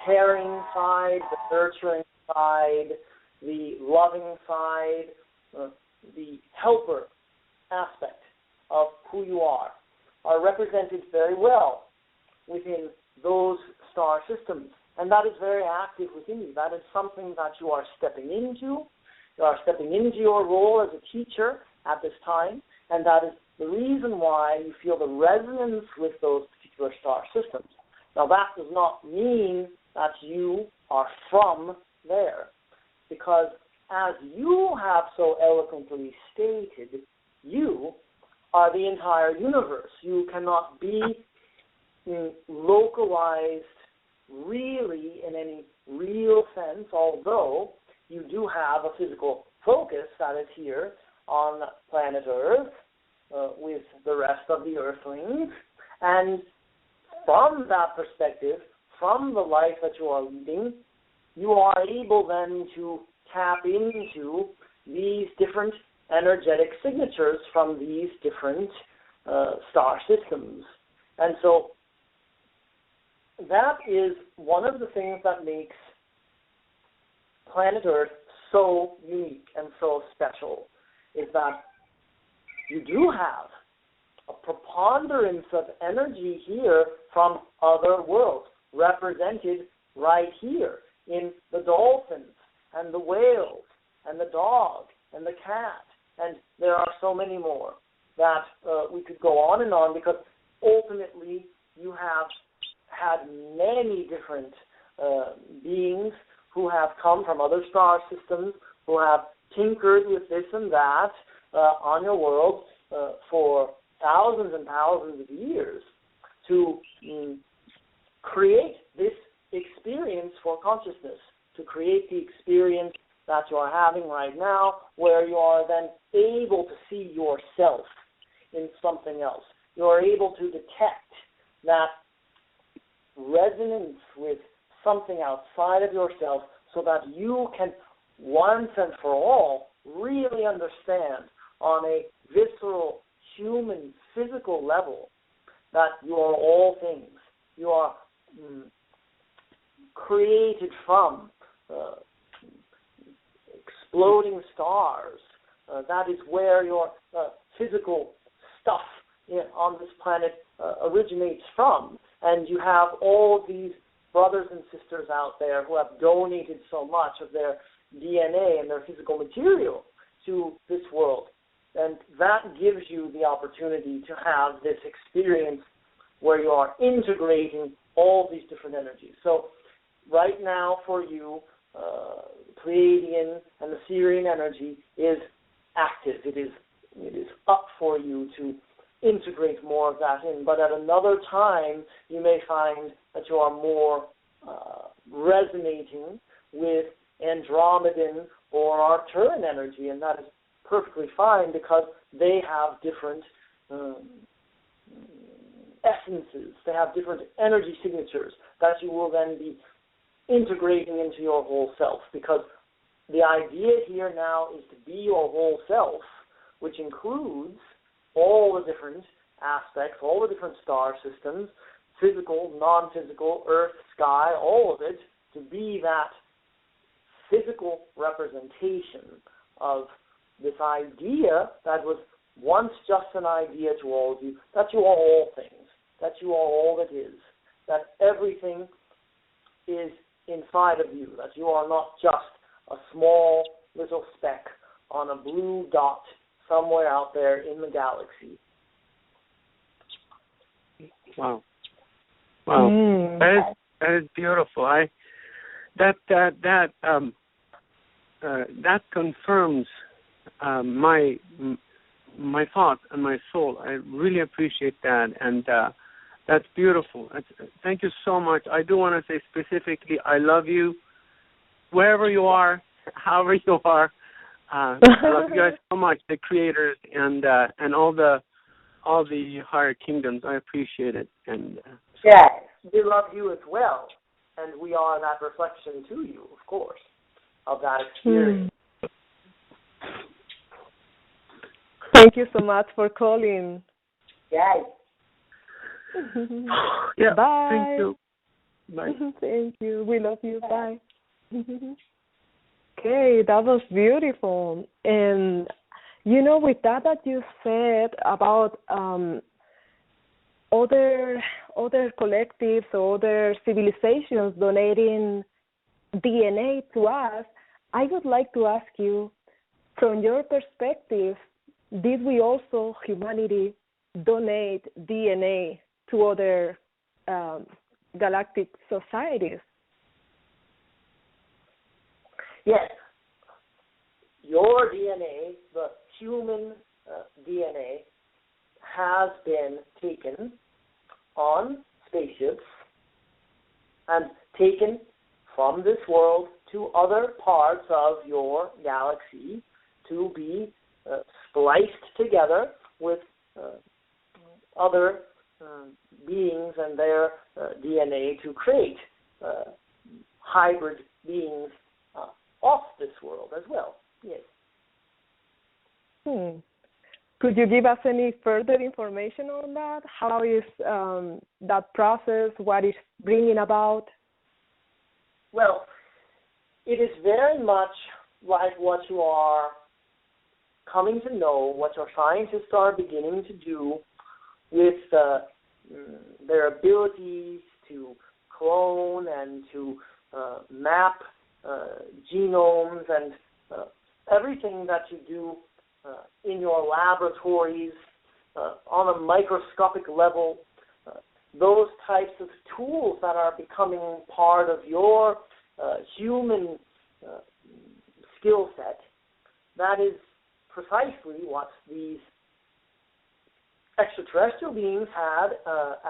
caring side, the nurturing side, the loving side, the helper aspect of who you are represented very well within those star systems. And that is very active within you. That is something that you are stepping into. You are stepping into your role as a teacher at this time, and that is the reason why you feel the resonance with those particular star systems. Now, that does not mean that you are from there, because as you have so eloquently stated, you are the entire universe. You cannot be localized really in any real sense, although you do have a physical focus that is here on planet Earth with the rest of the Earthlings. And from that perspective, from the life that you are leading, you are able then to tap into these different energetic signatures from these different star systems. And so that is one of the things that makes planet Earth so unique and so special, is that you do have a preponderance of energy here from other worlds, represented right here in the dolphins and the whales and the dog and the cat, and there are so many more that we could go on and on, because ultimately you have had many different beings who have come from other star systems, who have tinkered with this and that on your world for thousands and thousands of years to create this experience for consciousness, to create the experience that you are having right now, where you are then able to see yourself in something else. You are able to detect that resonance with something outside of yourself, so that you can once and for all really understand on a visceral, human, physical level that you are all things. You are created from exploding stars. That is where your physical stuff on this planet originates from. And you have all of these brothers and sisters out there who have donated so much of their DNA and their physical material to this world. And that gives you the opportunity to have this experience where you are integrating all these different energies. So right now for you, Pleiadian and the Sirian energy is active. It is up for you to integrate more of that in. But at another time, you may find that you are more resonating with Andromedan or Arcturian energy, and that is perfectly fine, because they have different essences. They have different energy signatures that you will then be integrating into your whole self, because the idea here now is to be your whole self, which includes all the different aspects, all the different star systems, physical, non-physical, earth, sky, all of it, to be that physical representation of this idea that was once just an idea to all of you, that you are all things, that you are all that is, that everything is inside of you, that you are not just a small little speck on a blue dot somewhere out there in the galaxy. Wow. That is beautiful. That confirms my thought and my soul. I really appreciate that, and that's beautiful. Thank you so much. I do want to say specifically, I love you, wherever you are, however you are. I love you guys so much, the creators and all the higher kingdoms. I appreciate it. And yes, we love you as well, and we are that reflection to you, of course, of that experience. Thank you so much for calling. Yes. Yeah. Bye. Thank you. Bye. Thank you. We love you. Bye. Okay, that was beautiful. And, with that you said about other collectives or other civilizations donating DNA to us, I would like to ask you, from your perspective, did we also, humanity, donate DNA to other galactic societies? Yes. Your DNA, the human DNA, has been taken on spaceships and taken from this world to other parts of your galaxy to be spliced together with other beings and their DNA to create hybrid beings off this world as well. Yes. Could you give us any further information on that? How is that process? What is bringing about? Well, it is very much like what you are coming to know, what your scientists are beginning to do with their abilities to clone and to map genomes and everything that you do in your laboratories on a microscopic level, those types of tools that are becoming part of your human skill set, that is precisely what these extraterrestrial beings had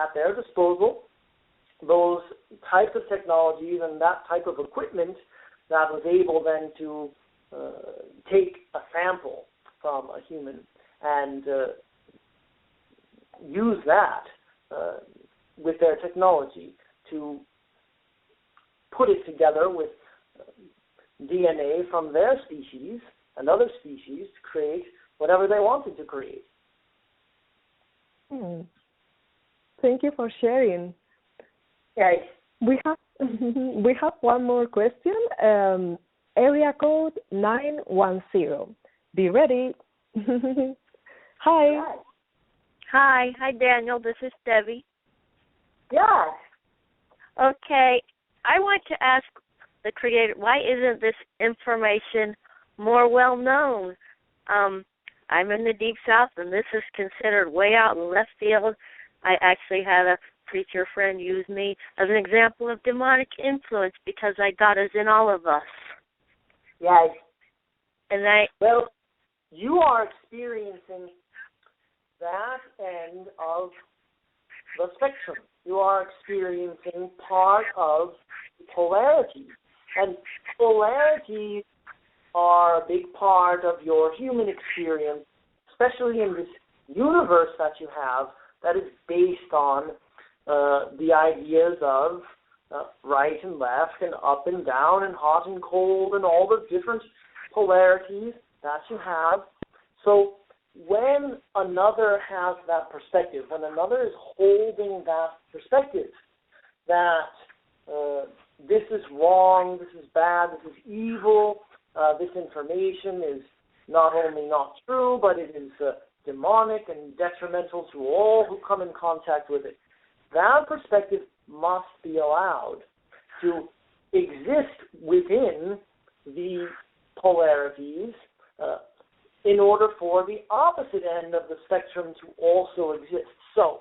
at their disposal, those types of technologies and that type of equipment that was able then to take a sample from a human and use that with their technology to put it together with DNA from their species and other species to create whatever they wanted to create. Thank you for sharing. Okay. We have one more question. Area code 910. Be ready. Hi. Hi, Daniel. This is Debbie. Yeah. Okay. I want to ask the Creator, why isn't this information more well known? I'm in the Deep South, and this is considered way out in left field. I actually had a preacher friend use me as an example of demonic influence because God is in all of us. Yes. And well, you are experiencing that end of the spectrum. You are experiencing part of polarities. And polarities are a big part of your human experience, especially in this universe that you have that is based on the ideas of right and left and up and down and hot and cold and all the different polarities that you have. So when another has that perspective, when another is holding that perspective, that this is wrong, this is bad, this is evil, this information is not only not true, but it is demonic and detrimental to all who come in contact with it. That perspective must be allowed to exist within the polarities in order for the opposite end of the spectrum to also exist. So,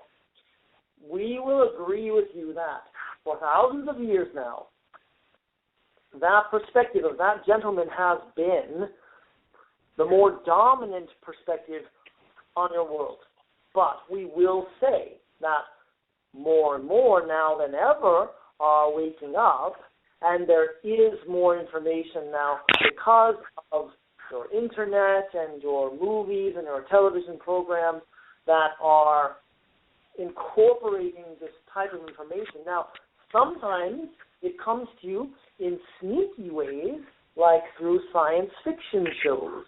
we will agree with you that for thousands of years now, that perspective of that gentleman has been the more dominant perspective on your world. But we will say that more and more now than ever are waking up, and there is more information now because of your internet and your movies and your television programs that are incorporating this type of information. Now, sometimes it comes to you in sneaky ways, like through science fiction shows.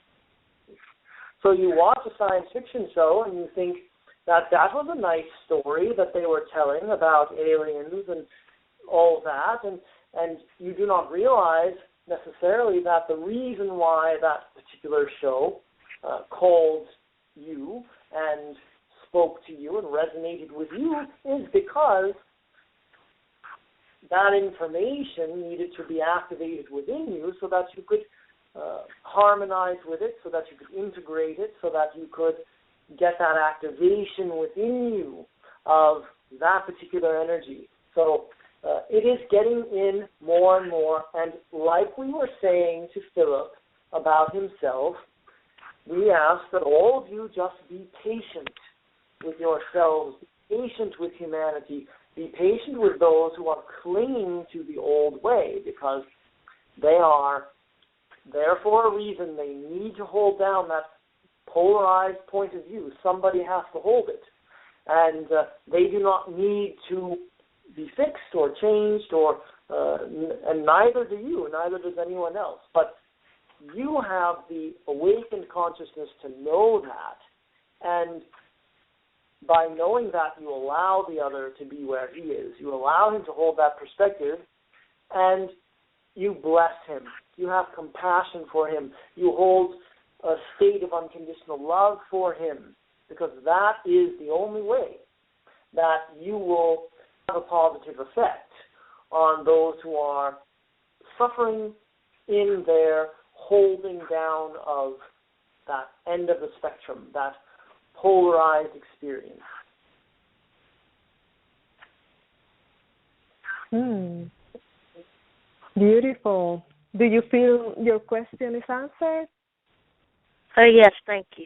So you watch a science fiction show and you think that was a nice story that they were telling about aliens and all that, and you do not realize necessarily that the reason why that particular show called you and spoke to you and resonated with you is because that information needed to be activated within you so that you could harmonize with it, so that you could integrate it, so that you could get that activation within you of that particular energy. So it is getting in more and more, and like we were saying to Philip about himself, we ask that all of you just be patient with yourselves, be patient with humanity, be patient with those who are clinging to the old way, because they are there for a reason. They need to hold down that polarized point of view. Somebody has to hold it. And they do not need to be fixed or changed, and neither do you, neither does anyone else. But you have the awakened consciousness to know that, and by knowing that, you allow the other to be where he is. You allow him to hold that perspective, and you bless him. You have compassion for him. You hold a state of unconditional love for him, because that is the only way that you will have a positive effect on those who are suffering in their holding down of that end of the spectrum, that polarized experience. Beautiful. Do you feel your question is answered? Yes, thank you.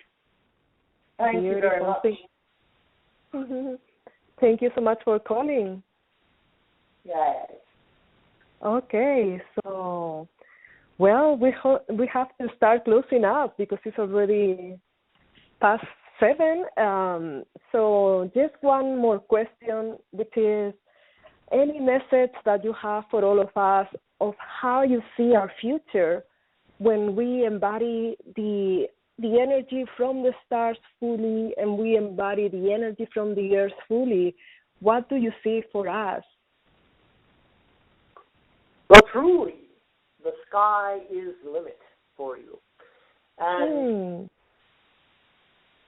Thank you very much. Thank you so much for calling. Yes. Okay, so, well, we have to start closing up because it's already past 7. So just one more question, which is any message that you have for all of us of how you see our future when we embody the energy from the stars fully and we embody the energy from the earth fully. What do you see for us? Well, truly, the sky is the limit for you. And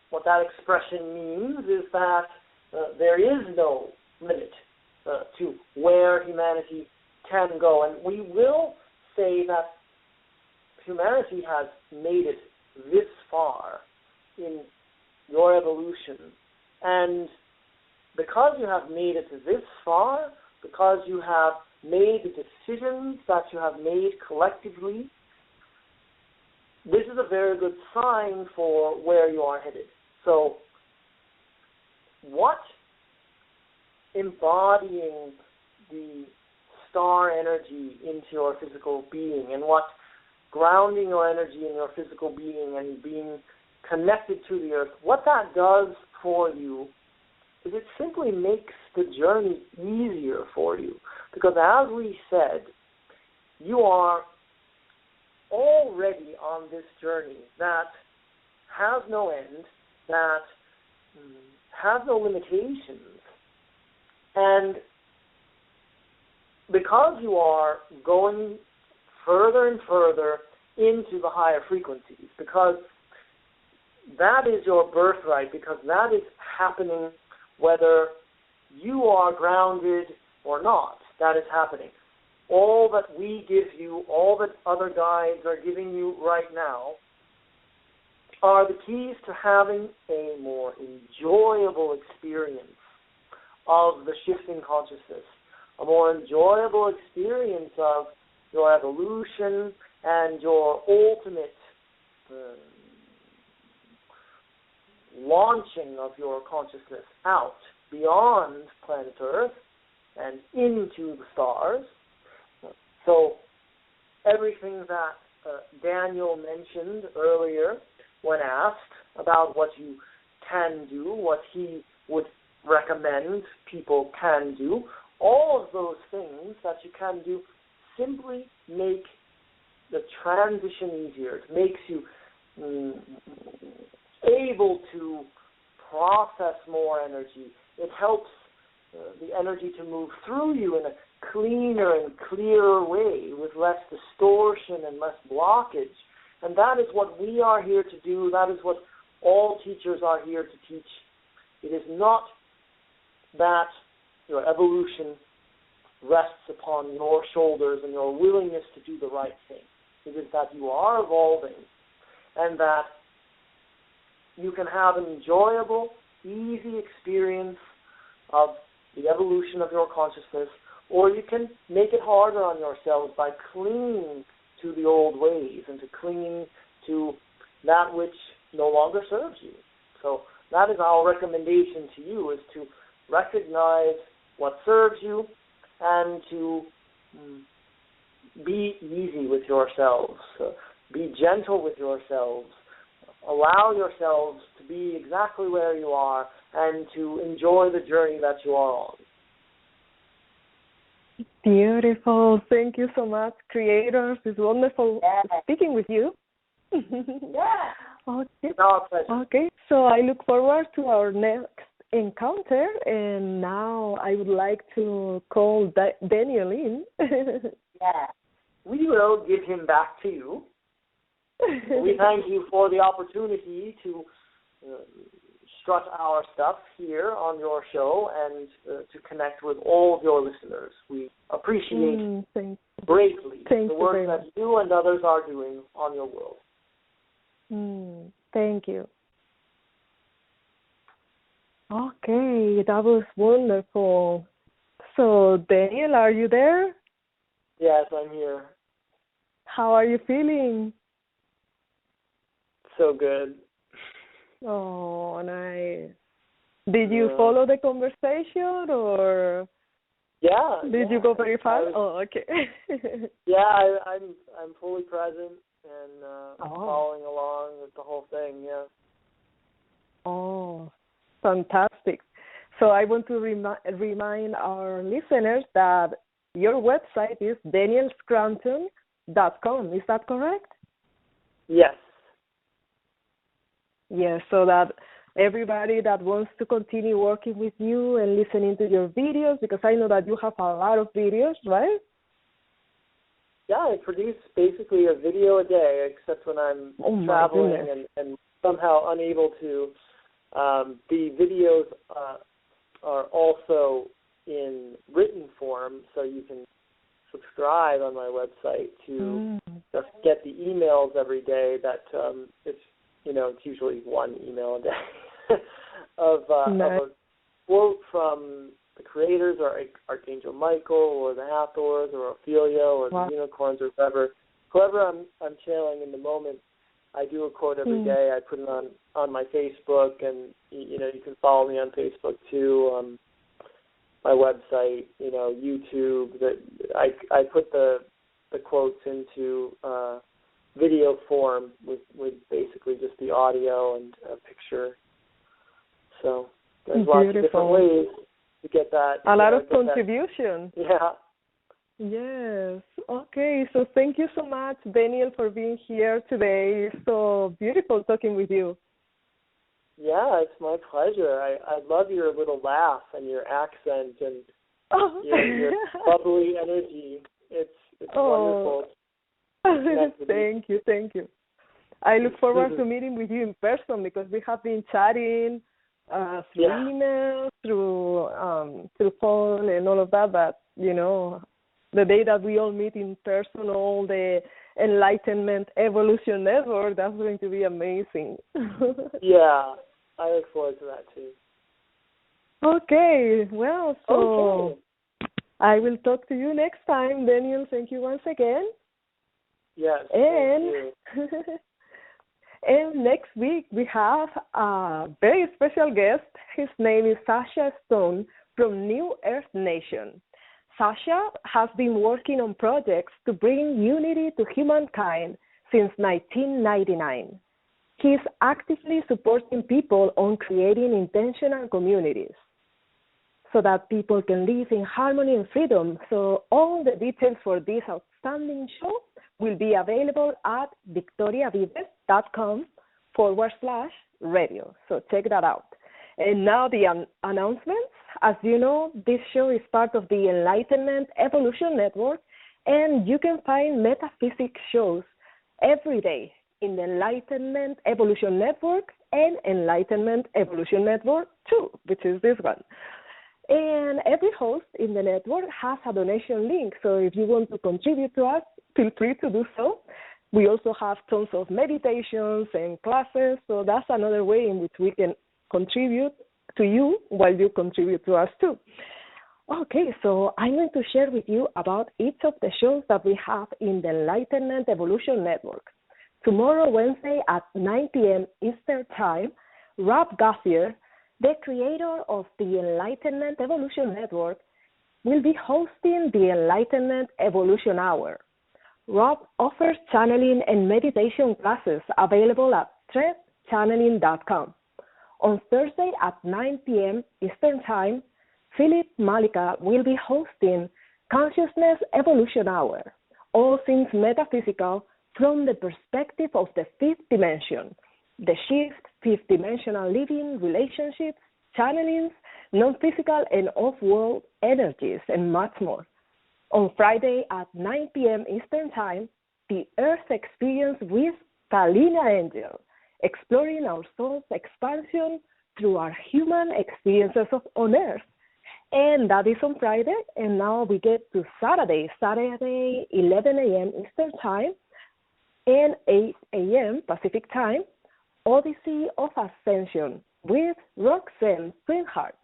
what that expression means is that there is no limit to where humanity can go. And we will say that humanity has made it this far in your evolution. And because you have made it this far, because you have made the decisions that you have made collectively, this is a very good sign for where you are headed. So what embodying the star energy into your physical being, and what grounding your energy in your physical being and being connected to the earth, what that does for you is it simply makes the journey easier for you. Because as we said, you are already on this journey that has no end, that has no limitations. And because you are going further and further into the higher frequencies, because that is your birthright, because that is happening whether you are grounded or not, that is happening. All that we give you, all that other guides are giving you right now, are the keys to having a more enjoyable experience of the shifting consciousness, a more enjoyable experience of your evolution and your ultimate launching of your consciousness out beyond planet Earth and into the stars. So everything that Daniel mentioned earlier when asked about what you can do, what he would recommend people can do, all of those things that you can do simply make the transition easier. It makes you able to process more energy. It helps the energy to move through you in a cleaner and clearer way with less distortion and less blockage. And that is what we are here to do. That is what all teachers are here to teach. It is not that your evolution rests upon your shoulders and your willingness to do the right thing. It is that you are evolving and that you can have an enjoyable, easy experience of the evolution of your consciousness, or you can make it harder on yourselves by clinging to the old ways and to clinging to that which no longer serves you. So that is our recommendation to you, is to recognize what serves you, and to be easy with yourselves, be gentle with yourselves, allow yourselves to be exactly where you are, and to enjoy the journey that you are on. Beautiful. Thank you so much, creators. It's wonderful speaking with you. Yeah. Okay. Our pleasure. Okay, so I look forward to our next encounter, and now I would like to call Daniel in. Yeah. We will give him back to you. We thank you for the opportunity to strut our stuff here on your show and to connect with all of your listeners. We appreciate greatly the work that you and others are doing on your world. Thank you. Okay, that was wonderful. So, Daniel, are you there? Yes, I'm here. How are you feeling? So good. Oh, nice. Did you follow the conversation, or did you go very fast? Okay. I'm fully present and following along with the whole thing. Yeah. Oh, fantastic. So I want to remind our listeners that your website is danielscranton.com. Is that correct? Yes. Yes, so that everybody that wants to continue working with you and listening to your videos, because I know that you have a lot of videos, right? Yeah, I produce basically a video a day, except when I'm traveling and somehow unable to. The videos are also in written form, so you can subscribe on my website to just get the emails every day. That it's usually one email a day of a quote from the creators, or Archangel Michael, or the Hathors, or Ophelia, or the unicorns, or whoever I'm channeling in the moment. I do a quote every day. I put it on my Facebook, and you can follow me on Facebook too. My website, YouTube. That I put the quotes into video form with basically just the audio and a picture. So there's lots of different ways to get that. A lot of contribution. Yeah. Yes. Okay. So thank you so much, Daniel, for being here today. It's so beautiful talking with you. Yeah, it's my pleasure. I love your little laugh and your accent and your bubbly energy. It's wonderful. Thank you. I look forward to meeting with you in person, because we have been chatting through email, through phone and all of that. But the day that we all meet in person, all the Enlightenment Evolution Network, that's going to be amazing. Yeah, I look forward to that too. Okay, well, so I will talk to you next time, Daniel. Thank you once again. Yes, and thank you. And next week we have a very special guest. His name is Sasha Stone from New Earth Nation. Sasha has been working on projects to bring unity to humankind since 1999. He is actively supporting people on creating intentional communities so that people can live in harmony and freedom. So all the details for this outstanding show will be available at victoriavives.com/radio. So check that out. And now the announcements. As you know, this show is part of the Enlightenment Evolution Network, and you can find metaphysics shows every day in the Enlightenment Evolution Network and Enlightenment Evolution Network 2, which is this one. And every host in the network has a donation link, so if you want to contribute to us, feel free to do so. We also have tons of meditations and classes, so that's another way in which we can contribute to you while you contribute to us too. Okay, so I'm going to share with you about each of the shows that we have in the Enlightenment Evolution Network. Tomorrow, Wednesday at 9 p.m. Eastern Time, Rob Gauthier, the creator of the Enlightenment Evolution Network, will be hosting the Enlightenment Evolution Hour. Rob offers channeling and meditation classes available at threadchanneling.com. On Thursday at 9 p.m. Eastern Time, Philip Malika will be hosting Consciousness Evolution Hour, all things metaphysical from the perspective of the fifth dimension, the shift, fifth-dimensional living, relationships, channelings, non-physical and off-world energies, and much more. On Friday at 9 p.m. Eastern Time, the Earth Experience with Kalina Angel, exploring our soul's expansion through our human experiences on Earth. And that is on Friday, and now we get to Saturday, 11 a.m. Eastern Time and 8 a.m. Pacific Time, Odyssey of Ascension with Roxanne Swinehart,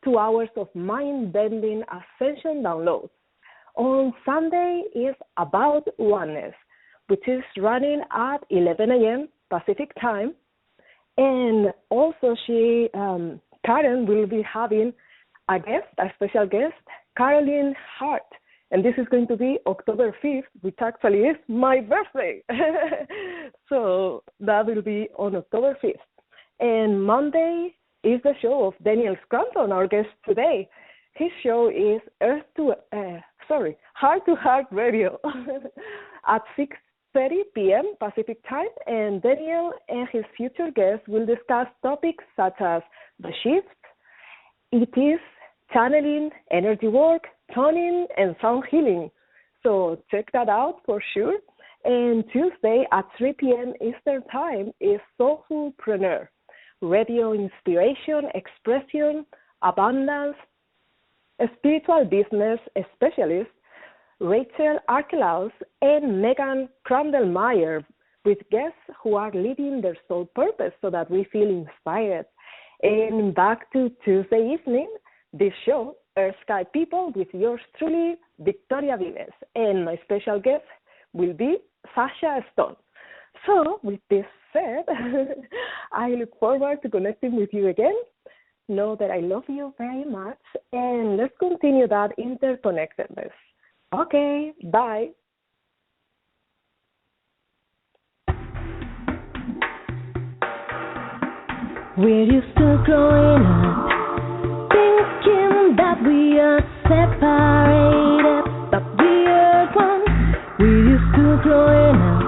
2 hours of mind-bending ascension downloads. On Sunday is About Oneness, which is running at 11 a.m. Pacific Time. And also Karen will be having a special guest, Caroline Hart. And this is going to be October 5th, which actually is my birthday. So that will be on October 5th. And Monday is the show of Daniel Scranton, our guest today. His show is Heart to Heart Radio at 6:30 p.m. Pacific Time. And Daniel and his future guests will discuss topics such as the shift, ETs, channeling, energy work, toning, and sound healing. So check that out for sure. And Tuesday at 3 p.m. Eastern Time is Soulfulpreneur, radio inspiration, expression, abundance, a spiritual business specialist, Rachel Archelaus and Megan Crandall-Meyer, with guests who are living their soul purpose so that we feel inspired. And back to Tuesday evening, this show, Earth Sky People, with yours truly, Victoria Vives. And my special guest will be Sasha Stone. So, with this said, I look forward to connecting with you again. Know that I love you very much, and let's continue that interconnectedness. Okay, bye. We're used to growing up, thinking that we are separated, but we are one. We're used to growing up,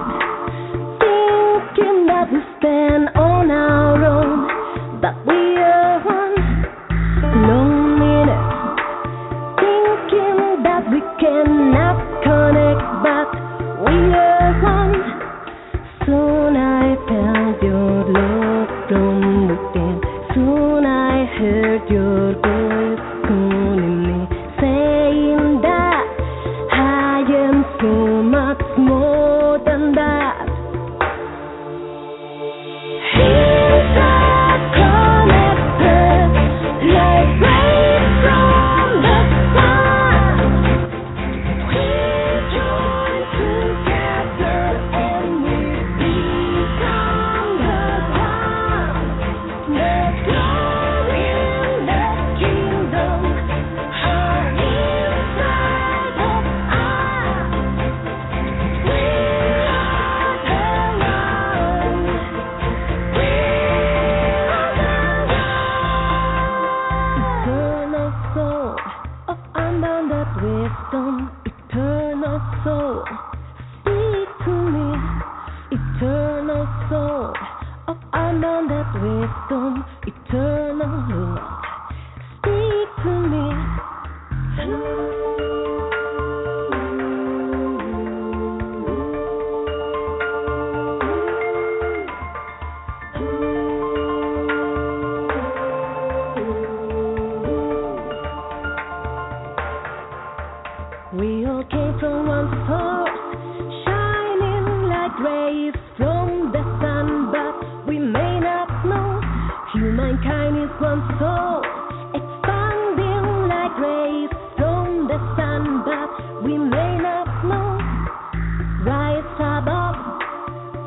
thinking that we stand on our own, but we are one. Loneliness, thinking that we cannot connect, but we are one. Soon I felt your love from within. Soon I heard your voice calling me, saying that I am so much more than that. Interconnected, like rays from the sun. We join together and we become the one. The glory in the kingdom are inside of us. We are the one. We are the one. Eternal soul of unbounded wisdom. Eternal soul, speak to me. Eternal soul of unbounded wisdom. Eternal Lord, speak to me. We all came from one source, shining like rays from the sun, but we may not know. Humankind is one soul, expanding like rays from the sun, but we may not know. Rise above,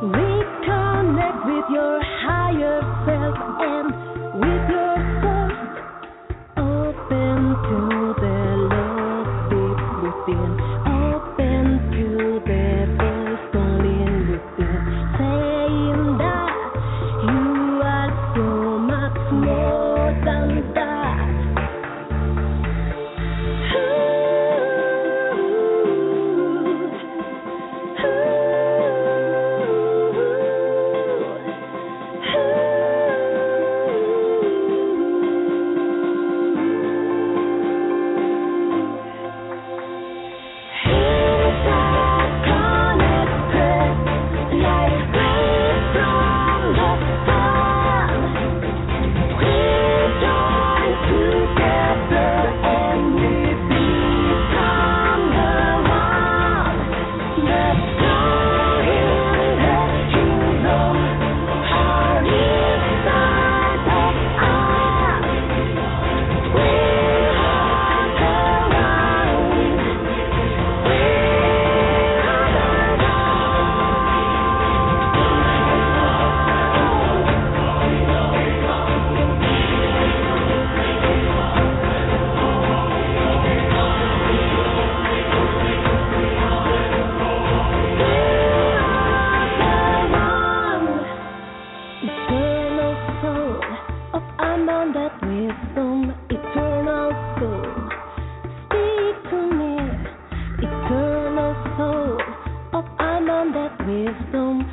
reconnect with your higher self and with your source. Open to the Lord. unbounded wisdom, eternal soul. Speak to me, eternal soul of unbounded wisdom.